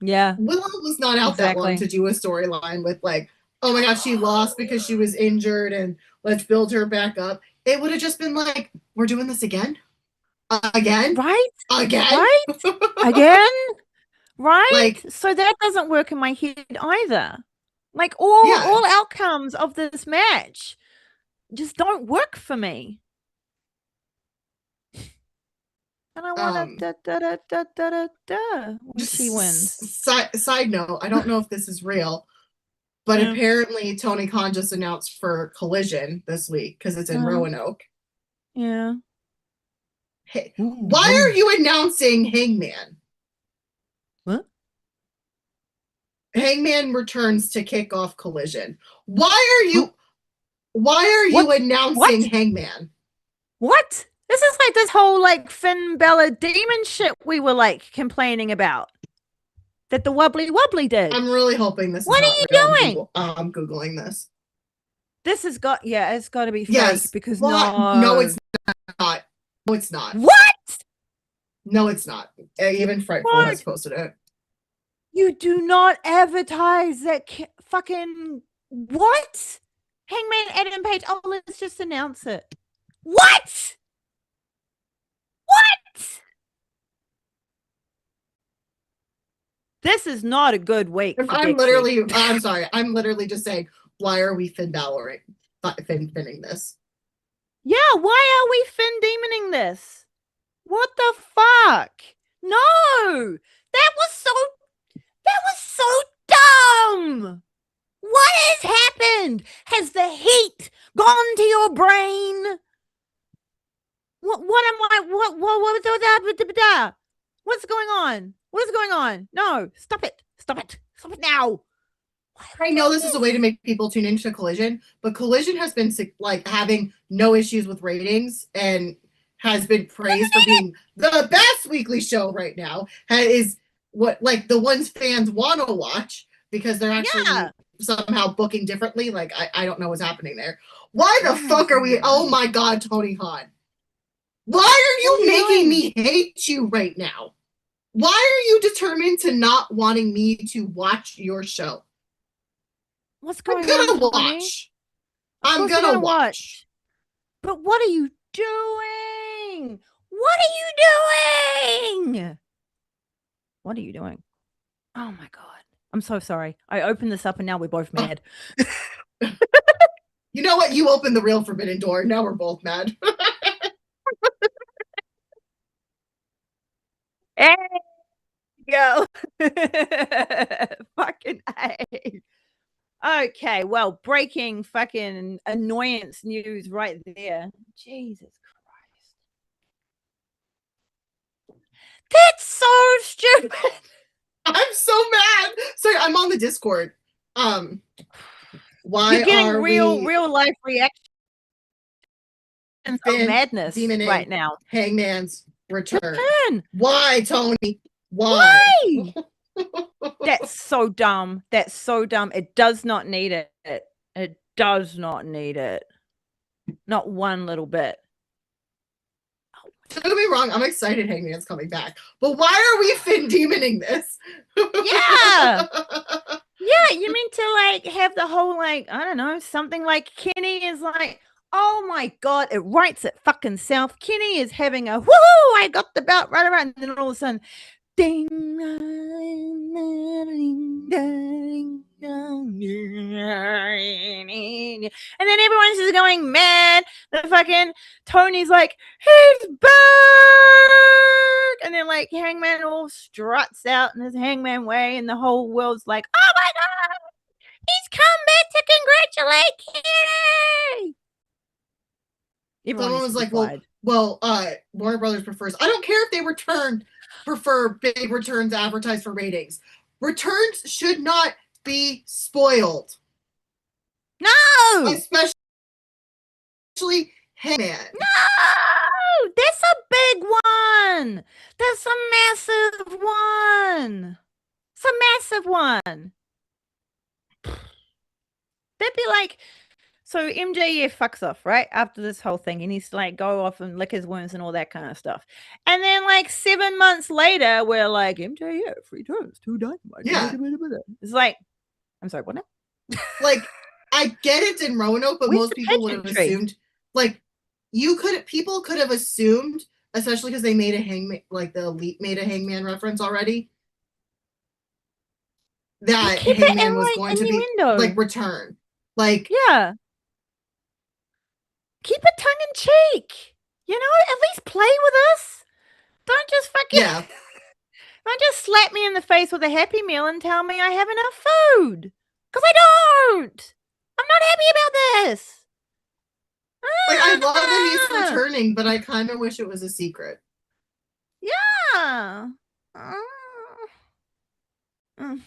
Yeah. Willow was not out that long to do a storyline with like, oh my god, she lost because she was injured and let's build her back up. It would have just been like, we're doing this again? Again? Right? Again? Right? Again? Right? Like, so that doesn't work in my head either. Like all outcomes of this match just don't work for me. And I want to when she wins. Side note, I don't know if this is real, but apparently Tony Khan just announced for Collision this week because it's in Roanoke. Yeah. Hey, why are you announcing Hangman? What? Hangman returns to kick off Collision. Why are you announcing Hangman? What? This is like this whole like Finn Bella demon shit we were like complaining about that the wobbly did. I'm really hoping this what is are you doing? I'm Googling this. This has got it's got to be fake because no, it's not. No, it's not. What? No, it's not. Even Frightful has posted it. You do not advertise that fucking what? Hangman Adam Page. Oh, let's just announce it. What? What? This is not a good week. I'm sorry. I'm literally just saying, why are we finning this? Yeah, why are we Finn demoning this? What the fuck? No, that was so dumb. What has happened? Has the heat gone to your brain? What am I? What's going on? What is going on? No, stop it! Stop it! Stop it now! I know this is a way to make people tune into Collision, but Collision has been like having no issues with ratings and has been praised for being the best weekly show right now. Is what like the ones fans want to watch because they're actually somehow booking differently. Like I don't know what's happening there. Why the fuck are we? Oh my god, Tony Khan! Why are you making me hate you right now? Why are you determined to not wanting me to watch your show? What's going on? I'm gonna watch. But what are you doing? What are you doing? What are you doing? Oh my god. I'm so sorry. I opened this up and now we're both mad. You know what? You opened the real forbidden door. Now we're both mad. Hey, go. Fucking A. Okay, well, breaking fucking annoyance news right there. Jesus Christ. That's so stupid. I'm so mad. Sorry, I'm on the Discord. Why You're getting are real life reactions of madness right now? Hangman's return. Why, Tony? Why? That's so dumb. That's so dumb. It does not need it. It does not need it. Not one little bit. Don't get me wrong, I'm excited Hangman's coming back. But why are we Finn demoning this? Yeah. Yeah, you mean to like have the whole like, I don't know, something like Kenny is like, oh my god, it writes it fucking self. Kenny is having a woohoo, I got the belt right around, and then all of a sudden, ding, ding, ding, and then everyone's just going mad. The fucking Tony's like, he's back, and then like Hangman all struts out in his Hangman way, and the whole world's like, oh my god, he's come back to congratulate Kenny. Someone was like, well, Warner Brothers prefers. I don't care if they prefer big returns advertised for ratings. Returns should not be spoiled. No, especially Hangman. No, that's a big one. That's a massive one. It's a massive one. They'd be like, So MJF fucks off, right? After this whole thing, he needs to like go off and lick his wounds and all that kind of stuff. And then like 7 months later, we're like, MJF returns to Dynamite. Yeah. It's like, I'm sorry, what now? Like, I get it's in Roanoke, but Where's most the people would have pageantry? assumed, like, people could have assumed, especially because they made a hangman, like the Elite made a Hangman reference already, that Keep it in Hangman was like going to be innuendo. like return. Like, Yeah. Keep it tongue in cheek. You know, at least play with us. Don't just fucking yeah. don't just slap me in the face with a Happy Meal and tell me I have enough food. Because I don't. I'm not happy about this. Like, I love that he's returning, but I kind of wish it was a secret. Yeah.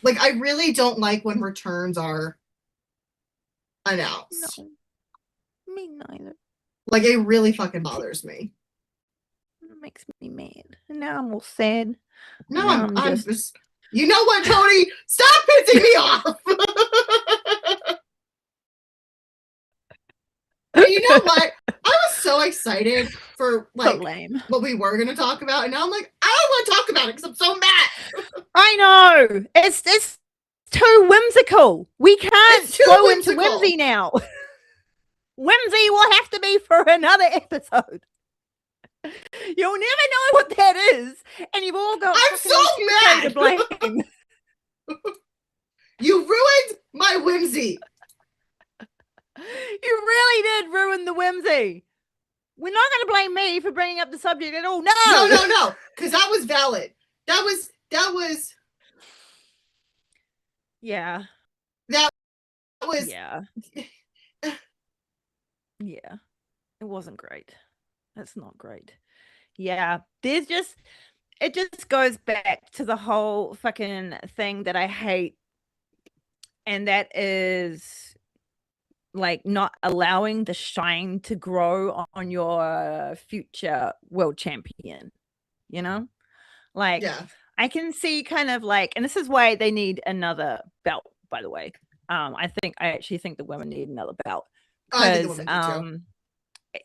Like, I really don't like when returns are announced. No. Me neither. Like, it really fucking bothers me. It makes me mad. And now I'm all sad. No, I'm just. You know what, Tony? Stop pissing me off. And you know what? I was so excited for like what we were going to talk about, and now I'm like, I don't want to talk about it because I'm so mad. I know. It's too whimsical. We can't go into whimsy now. Whimsy will have to be for another episode. You'll never know what that is, and you've all got I'm so mad to blame. You ruined my whimsy. You really did ruin the whimsy. We're not going to blame me for bringing up the subject at all. No, because that was valid. That was. Yeah. That was. Yeah. Yeah. It wasn't great. That's not great. Yeah. It just goes back to the whole fucking thing that I hate. And that is like not allowing the shine to grow on your future world champion, you know? Like, yeah. I can see kind of like, and this is why they need another belt, by the way. I actually think the women need another belt. Because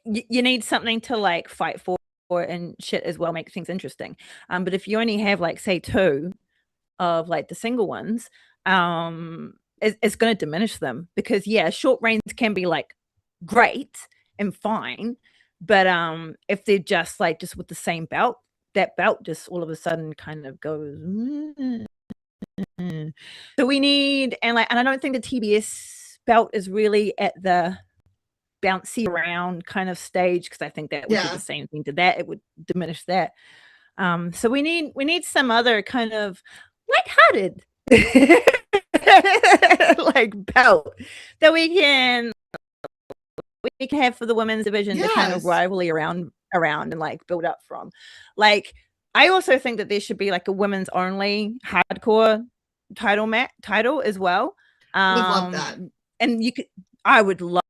you need something to like fight for and shit as well, make things interesting. But if you only have like, say, 2 of like the single ones, it's going to diminish them, because yeah, short reigns can be like great and fine, but if they're just with the same belt, that belt just all of a sudden kind of goes. So we need, and I don't think the TBS belt is really at the bouncy around kind of stage, because I think that would do the same thing to that. It would diminish that. So we need some other kind of lighthearted like belt that we can have for the women's division to kind of rivalry around and like build up from. Like, I also think that there should be like a women's only hardcore title as well. Would love that. And I would love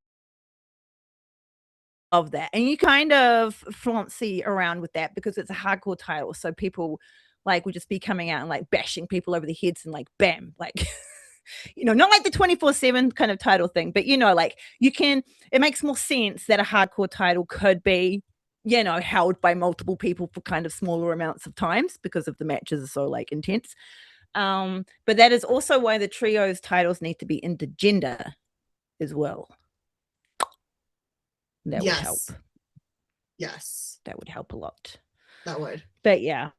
that. And you kind of flauncy around with that because it's a hardcore title. So people like would just be coming out and like bashing people over the heads and like bam, like not like the 24/7 kind of title thing, but like it makes more sense that a hardcore title could be held by multiple people for kind of smaller amounts of times because of the matches are so like intense. But that is also why the trios titles need to be intergender as well. That would help. Yes, that would help a lot. That would. But yeah,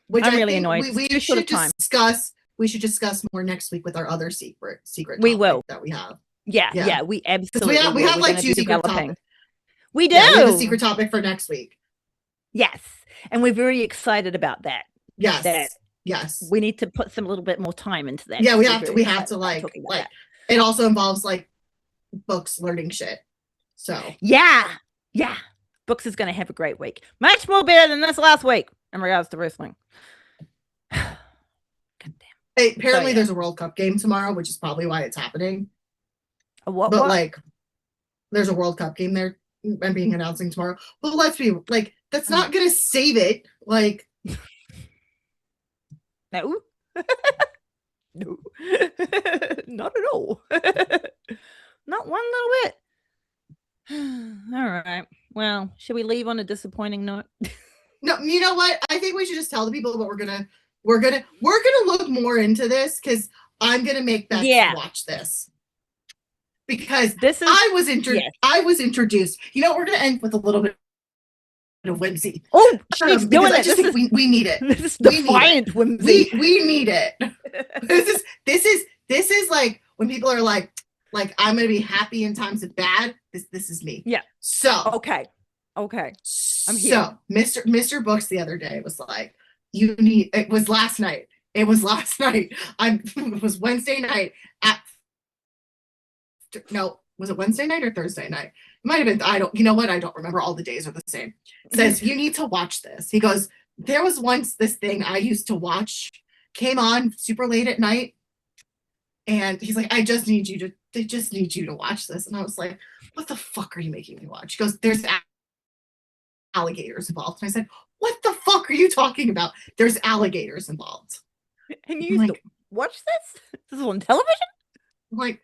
which I'm really annoyed. We should discuss. We should discuss more next week with our other secret. We will that we have. Yeah, we absolutely. We have like 2 secret topics. We do. Yeah, we have a secret topic for next week. Yes, and we're very excited about that. Yes. We need to put some little bit more time into that. Yeah, we have to like it also involves like Books learning shit. So yeah. Books is going to have a great week. Much more better than this last week in regards to wrestling. God damn. Hey, apparently there's a World Cup game tomorrow, which is probably why it's happening. What? Like, there's a World Cup game there and being announcing tomorrow. But let's be like, that's not going to save it. Like, no, no, not at all. Not one little bit. All right. Well, should we leave on a disappointing note? No, you know what? I think we should just tell the people, but we're gonna look more into this because I'm gonna make Bex watch this because I was introduced. You know, we're gonna end with a little bit of whimsy. Oh, she's doing it. I just think we need it. This is defiant whimsy. We need it. This is like when people are like I'm gonna be happy in times of bad. This is me. Yeah. So okay. I'm here. So Mr. Books the other day was like, it was last night. It was Wednesday night was it Wednesday night or Thursday night? It might have been, you know what? I don't remember. All the days are the same. Says, you need to watch this. He goes, there was once this thing I used to watch, came on super late at night. And he's like, they just need you to watch this. And I was like, what the fuck are you making me watch? He goes, there's alligators involved. And I said, what the fuck are you talking about? There's alligators involved. And you used to watch this? This is on television? Like,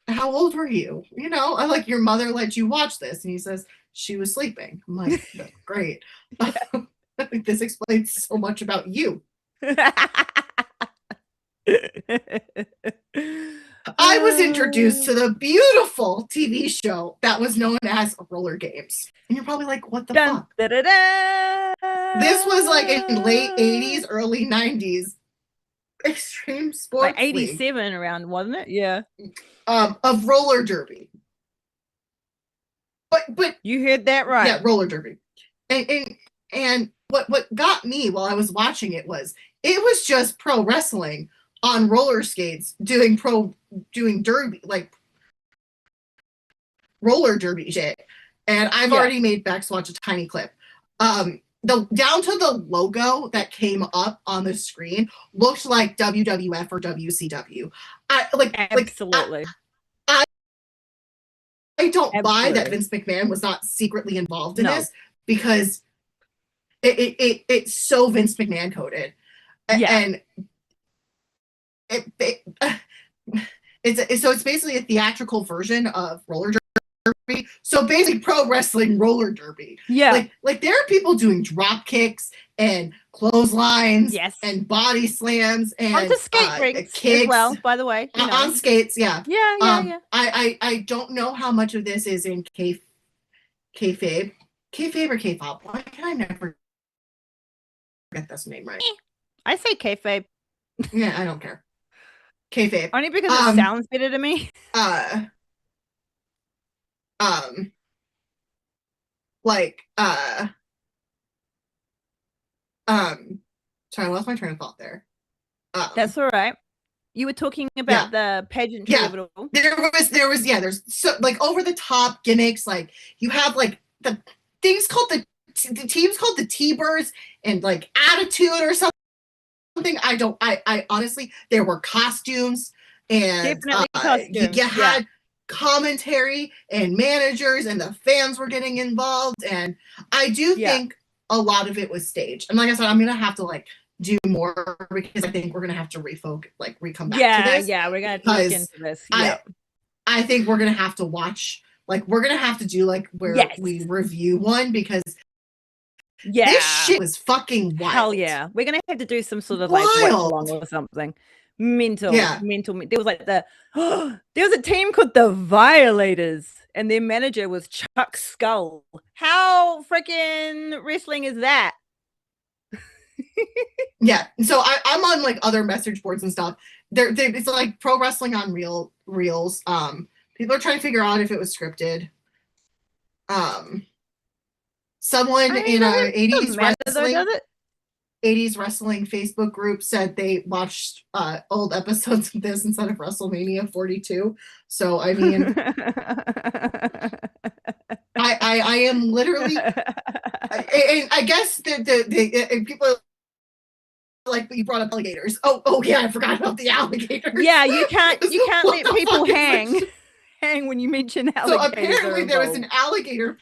how old were you? You know, I'm like, your mother let you watch this. And he says, she was sleeping. I'm like, great. This explains so much about you. I was introduced to the beautiful TV show that was known as Roller Games. And you're probably like, what the fuck? This was like in late 80s, early 90s. Extreme sports. Like 87 around, wasn't it? Yeah. Of roller derby. But you heard that right. Yeah, roller derby. And what got me while I was watching it was just pro wrestling on roller skates doing derby, like roller derby shit. And I've already made Bex watch a tiny clip. Down to the logo that came up on the screen looked like WWF or WCW. Absolutely. I don't buy that Vince McMahon was not secretly involved in this because it's so Vince McMahon coded. And it's basically a theatrical version of roller derby. So basically pro wrestling roller derby. Yeah. Like there are people doing drop kicks and clotheslines and body slams and onto skate rinks kicks as well, by the way. You know. On skates, yeah. Yeah. I don't know how much of this is in kayfabe. Kayfabe or kayfabe? Why can I never get this name right? I say kayfabe. Yeah, I don't care. Kayfabe. Only because it sounds better to me. Sorry, I lost my train of thought there. That's all right. You were talking about the pageantry of it all. There's so like over the top gimmicks. Like you have like the things called the teams called the T-Birds and like Attitude or something. I honestly, there were costumes and you had commentary and managers and the fans were getting involved. And I do think a lot of it was staged. And like I said, I'm going to have to like do more because I think we're going to have to re-come back to this. Yeah, we're going to look into this. I think we're going to have to watch, like, we're going to have to do like where we review one because this shit was fucking wild. Hell yeah. We're going to have to do some sort of like watch along or something. Mental. There was like there was a team called the Violators and their manager was Chuck Skull. How freaking wrestling is that? Yeah, so I'm on like other message boards and stuff. It's like pro wrestling on reels. People are trying to figure out if it was scripted. Someone in our 80s wrestling 80s wrestling Facebook group said they watched old episodes of this instead of WrestleMania 42. So I mean, I am literally, and I guess the people are like, you brought up alligators. Oh yeah, I forgot about the alligators. Yeah, you can't let people hang when you mention alligators. So apparently there was an alligator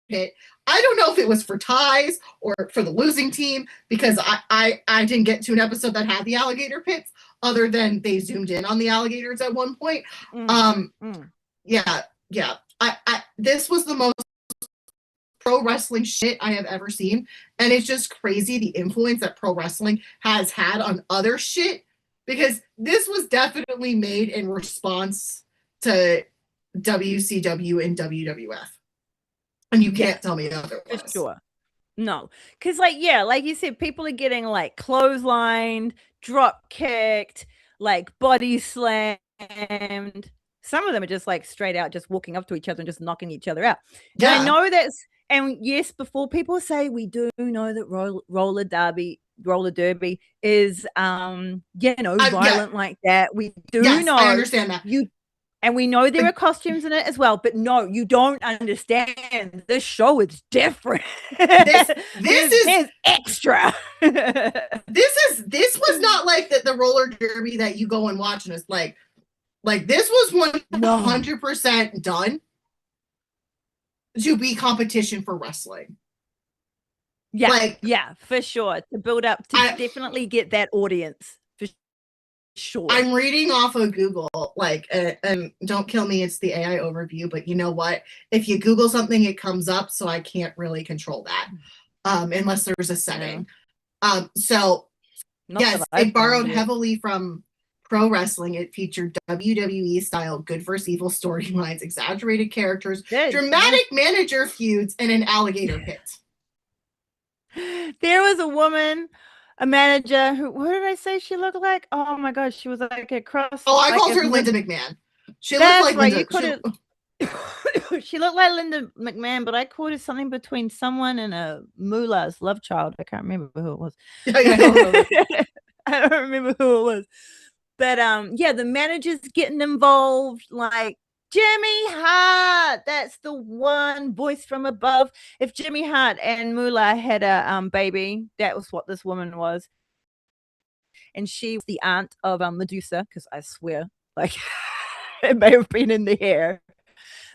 pit. I don't know if it was for ties or for the losing team, because I didn't get to an episode that had the alligator pits, other than they zoomed in on the alligators at one point. Yeah. This was the most pro wrestling shit I have ever seen, and it's just crazy the influence that pro wrestling has had on other shit, because this was definitely made in response to WCW and WWF, and you can't tell me otherwise. For sure. No, because like you said, people are getting like clotheslined, drop kicked, like body slammed. Some of them are just like straight out just walking up to each other and just knocking each other out. Yeah. And I know that's, and yes, before people say, we do know that roller derby is violent like that. We do know. I understand that. And we know there are costumes in it as well, but no, you don't understand. This show is different. This is extra. This was not like the roller derby that you go and watch, and it's like this was 100% done to be competition for wrestling. Yeah, for sure. To build up, to definitely get that audience. Sure. I'm reading off of Google, and don't kill me, it's the AI overview, but you know what? If you Google something, it comes up, so I can't really control that, unless there's a setting. So, yes, it borrowed heavily from pro wrestling. It featured WWE-style good versus evil storylines, exaggerated characters, dramatic manager feuds, and an alligator pit. There was a woman, a manager who, what did I say she looked like? Oh my gosh, she was like a cross. Oh, I called her Linda McMahon. She looked like Linda. She looked like Linda McMahon, but I called her something between someone and a Moolah's love child. I can't remember who it was. I don't remember who it was. But the manager's getting involved, like Jimmy Hart. That's the one, voice from above. If Jimmy Hart and Moolah had a baby, that was what this woman was. And she was the aunt of Medusa, because I swear, like, it may have been in the hair.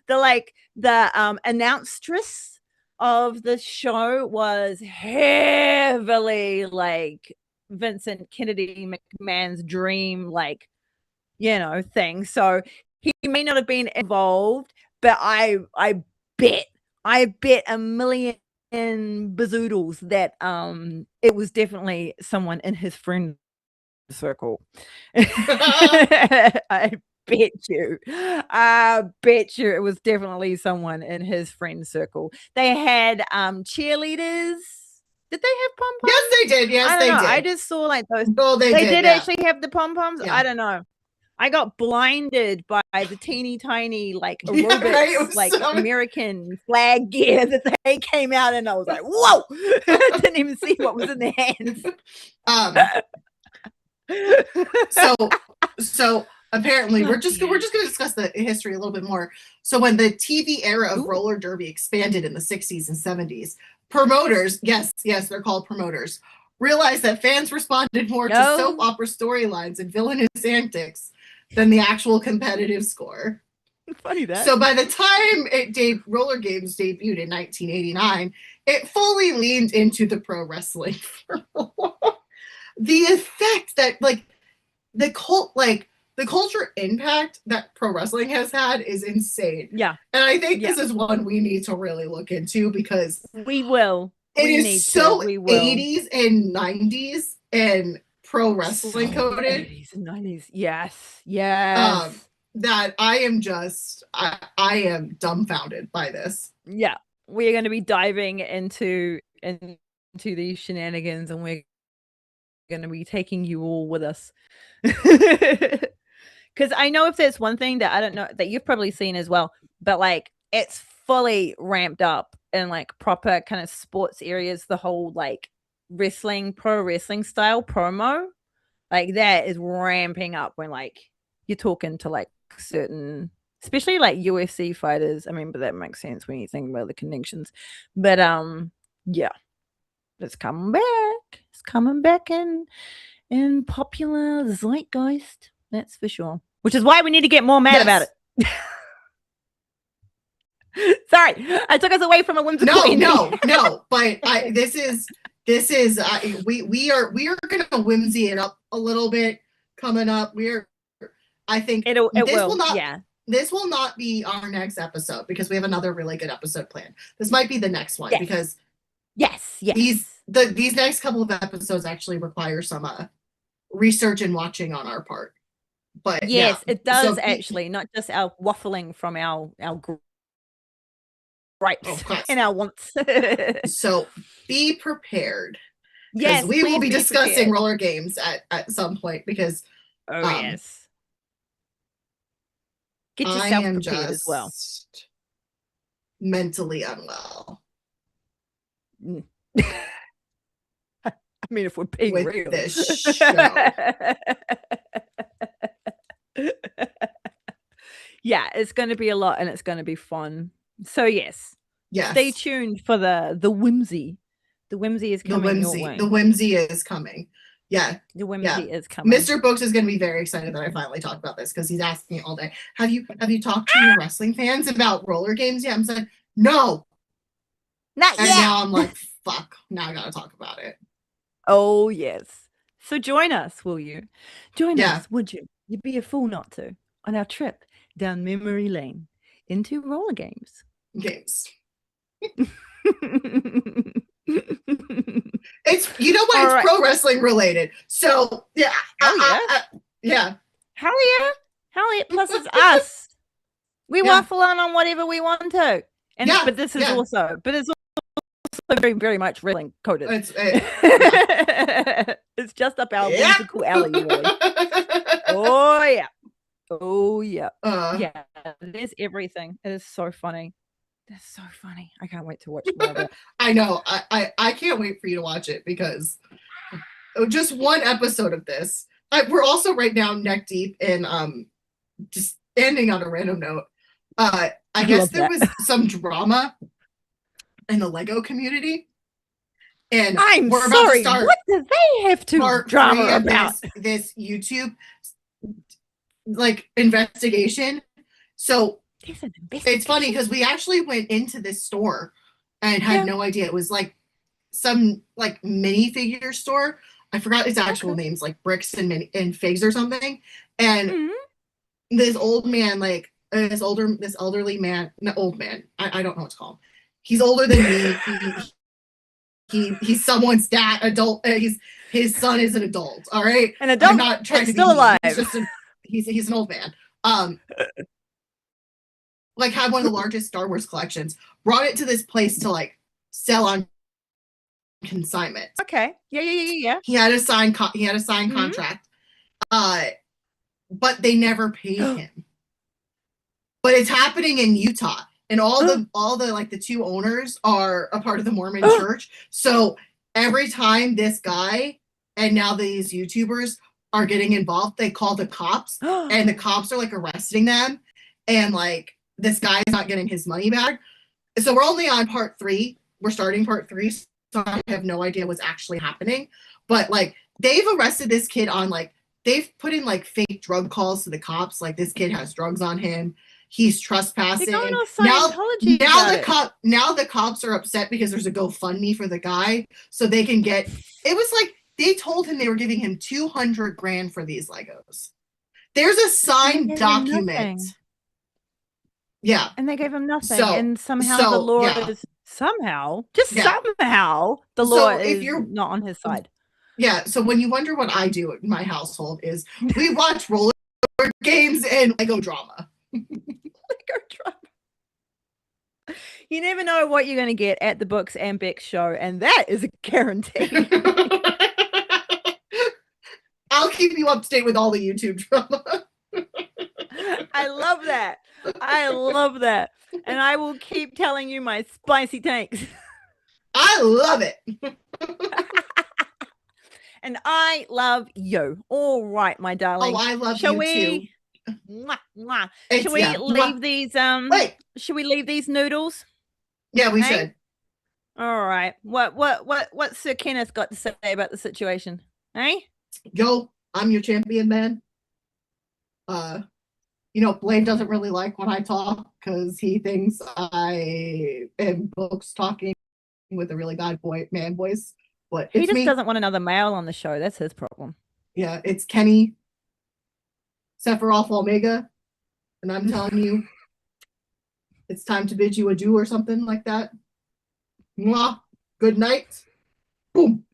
The annountress of the show was heavily like Vincent Kennedy McMahon's dream, thing. So he may not have been involved, but I bet a million bazoodles that it was definitely someone in his friend circle. I bet you it was definitely someone in his friend circle. They had cheerleaders. Did they have pom-poms? Yes, they did. Yes, they did. I just saw like those. Oh, they did actually have the pom-poms. Yeah. I don't know. I got blinded by the teeny tiny like aerobics, American flag gear that they came out, and I was like, "Whoa!" I didn't even see what was in their hands. So apparently, we're just going to discuss the history a little bit more. So when the TV era of roller derby expanded in the 60s and 70s, promoters, yes, they're called promoters, realized that fans responded more to soap opera storylines and villainous antics than the actual competitive score. Funny that. So by the time Roller Games debuted in 1989, it fully leaned into the pro wrestling. The effect that the culture impact that pro wrestling has had is insane. Yeah. And I think this is one we need to really look into, because we will. It is so 80s and 90s and pro wrestling coded. 80s and 90s. Yes. That I am dumbfounded by this. Yeah. We're going to be diving into these shenanigans, and we're going to be taking you all with us. Because I know if there's one thing that I don't know that you've probably seen as well, but like it's fully ramped up in like proper kind of sports areas, the whole like pro wrestling style promo, like that is ramping up when like you're talking to like certain, especially like UFC fighters. I mean, but that makes sense when you think about the connections. But it's coming back. It's coming back in popular zeitgeist, that's for sure. Which is why we need to get more mad about it. So Sorry, I took us away from a whimsical ending. No. But we are gonna whimsy it up a little bit coming up. I think it will not. Yeah. This will not be our next episode because we have another really good episode planned. This might be the next one because these next couple of episodes actually require some research and watching on our part. But yes, it does actually, not just our waffling from our gripes and our wants. So be prepared. Yes, we will be discussing roller games at some point because yes. Get yourself prepared as well. Mentally unwell. I mean, if we're being with real. This show. Yeah, it's going to be a lot and it's going to be fun. So yes, stay tuned for the whimsy. The whimsy is coming your way. The whimsy is coming. Yeah. The whimsy is coming. Mr. Books is going to be very excited that I finally talked about this because he's asking me all day, have you talked to your wrestling fans about roller games yet? I'm saying, no. Not yet. And now I'm like, fuck, now I got to talk about it. Oh, yes. So join us, will you? Join us, would you? You'd be a fool not to, on our trip down memory lane into roller games. It's, you know what, it's pro wrestling related. So yeah. Yeah. Hell yeah. Plus it's us. We waffle on whatever we want to. And but this is also very, very much wrestling coded. It's just up our musical alley, really. Oh yeah. Yeah, there's everything. It is so funny. That's so funny. I can't wait to watch more of it. I know. I can't wait for you to watch it because just one episode of this. We're also right now neck deep in just ending on a random note. I guess there was some drama in the Lego community. And we're about to start. What do they have to drama about this YouTube investigation? So it's funny because we actually went into this store and had no idea. It was like some minifigure store. I forgot its actual names, like Bricks and Figs or something. And this old man, this elderly man, not old man. I don't know what to call him. He's older than me. He's someone's dad, adult. His son is an adult. All right, an adult. I'm not trying to be still alive. He's an old man. Had one of the largest Star Wars collections. Brought it to this place to sell on consignment. Okay. Yeah. He had a signed contract. But they never paid him. But it's happening in Utah. And all the two owners are a part of the Mormon church. So every time this guy and now these YouTubers are getting involved, they call the cops and the cops are arresting them. And this guy is not getting his money back. So we're only on part 3. We're starting part 3. So I have no idea what's actually happening. But they've arrested this kid on they've put in fake drug calls to the cops. This kid has drugs on him. He's trespassing. Now the cops are upset because there's a GoFundMe for the guy, so they can get. It was they told him they were giving him $200,000 for these Legos. There's a signed document. Yeah, and they gave him nothing, and somehow the law is somehow the law is not on his side. Yeah. So when you wonder what I do in my household is we watch roller games and Lego drama. You never know what you're going to get at the Books and Bex show, and that is a guarantee. I'll keep you up to date with all the YouTube drama. I love that. And I will keep telling you my spicy takes. I love it. And I love you. All right, my darling. Oh, I love you too. Should we leave these should we leave these noodles? Yeah, we should. All right. What Sir Kenneth got to say about the situation? Hey? Yo, I'm your champion, man. Blade doesn't really like when I talk because he thinks I am books talking with a really bad man voice. But He it's just me. doesn't want another male on the show. That's his problem. Yeah, it's Kenny, Sephiroth Omega, and I'm telling you, it's time to bid you adieu or something like that. Mwah. Good night. Boom.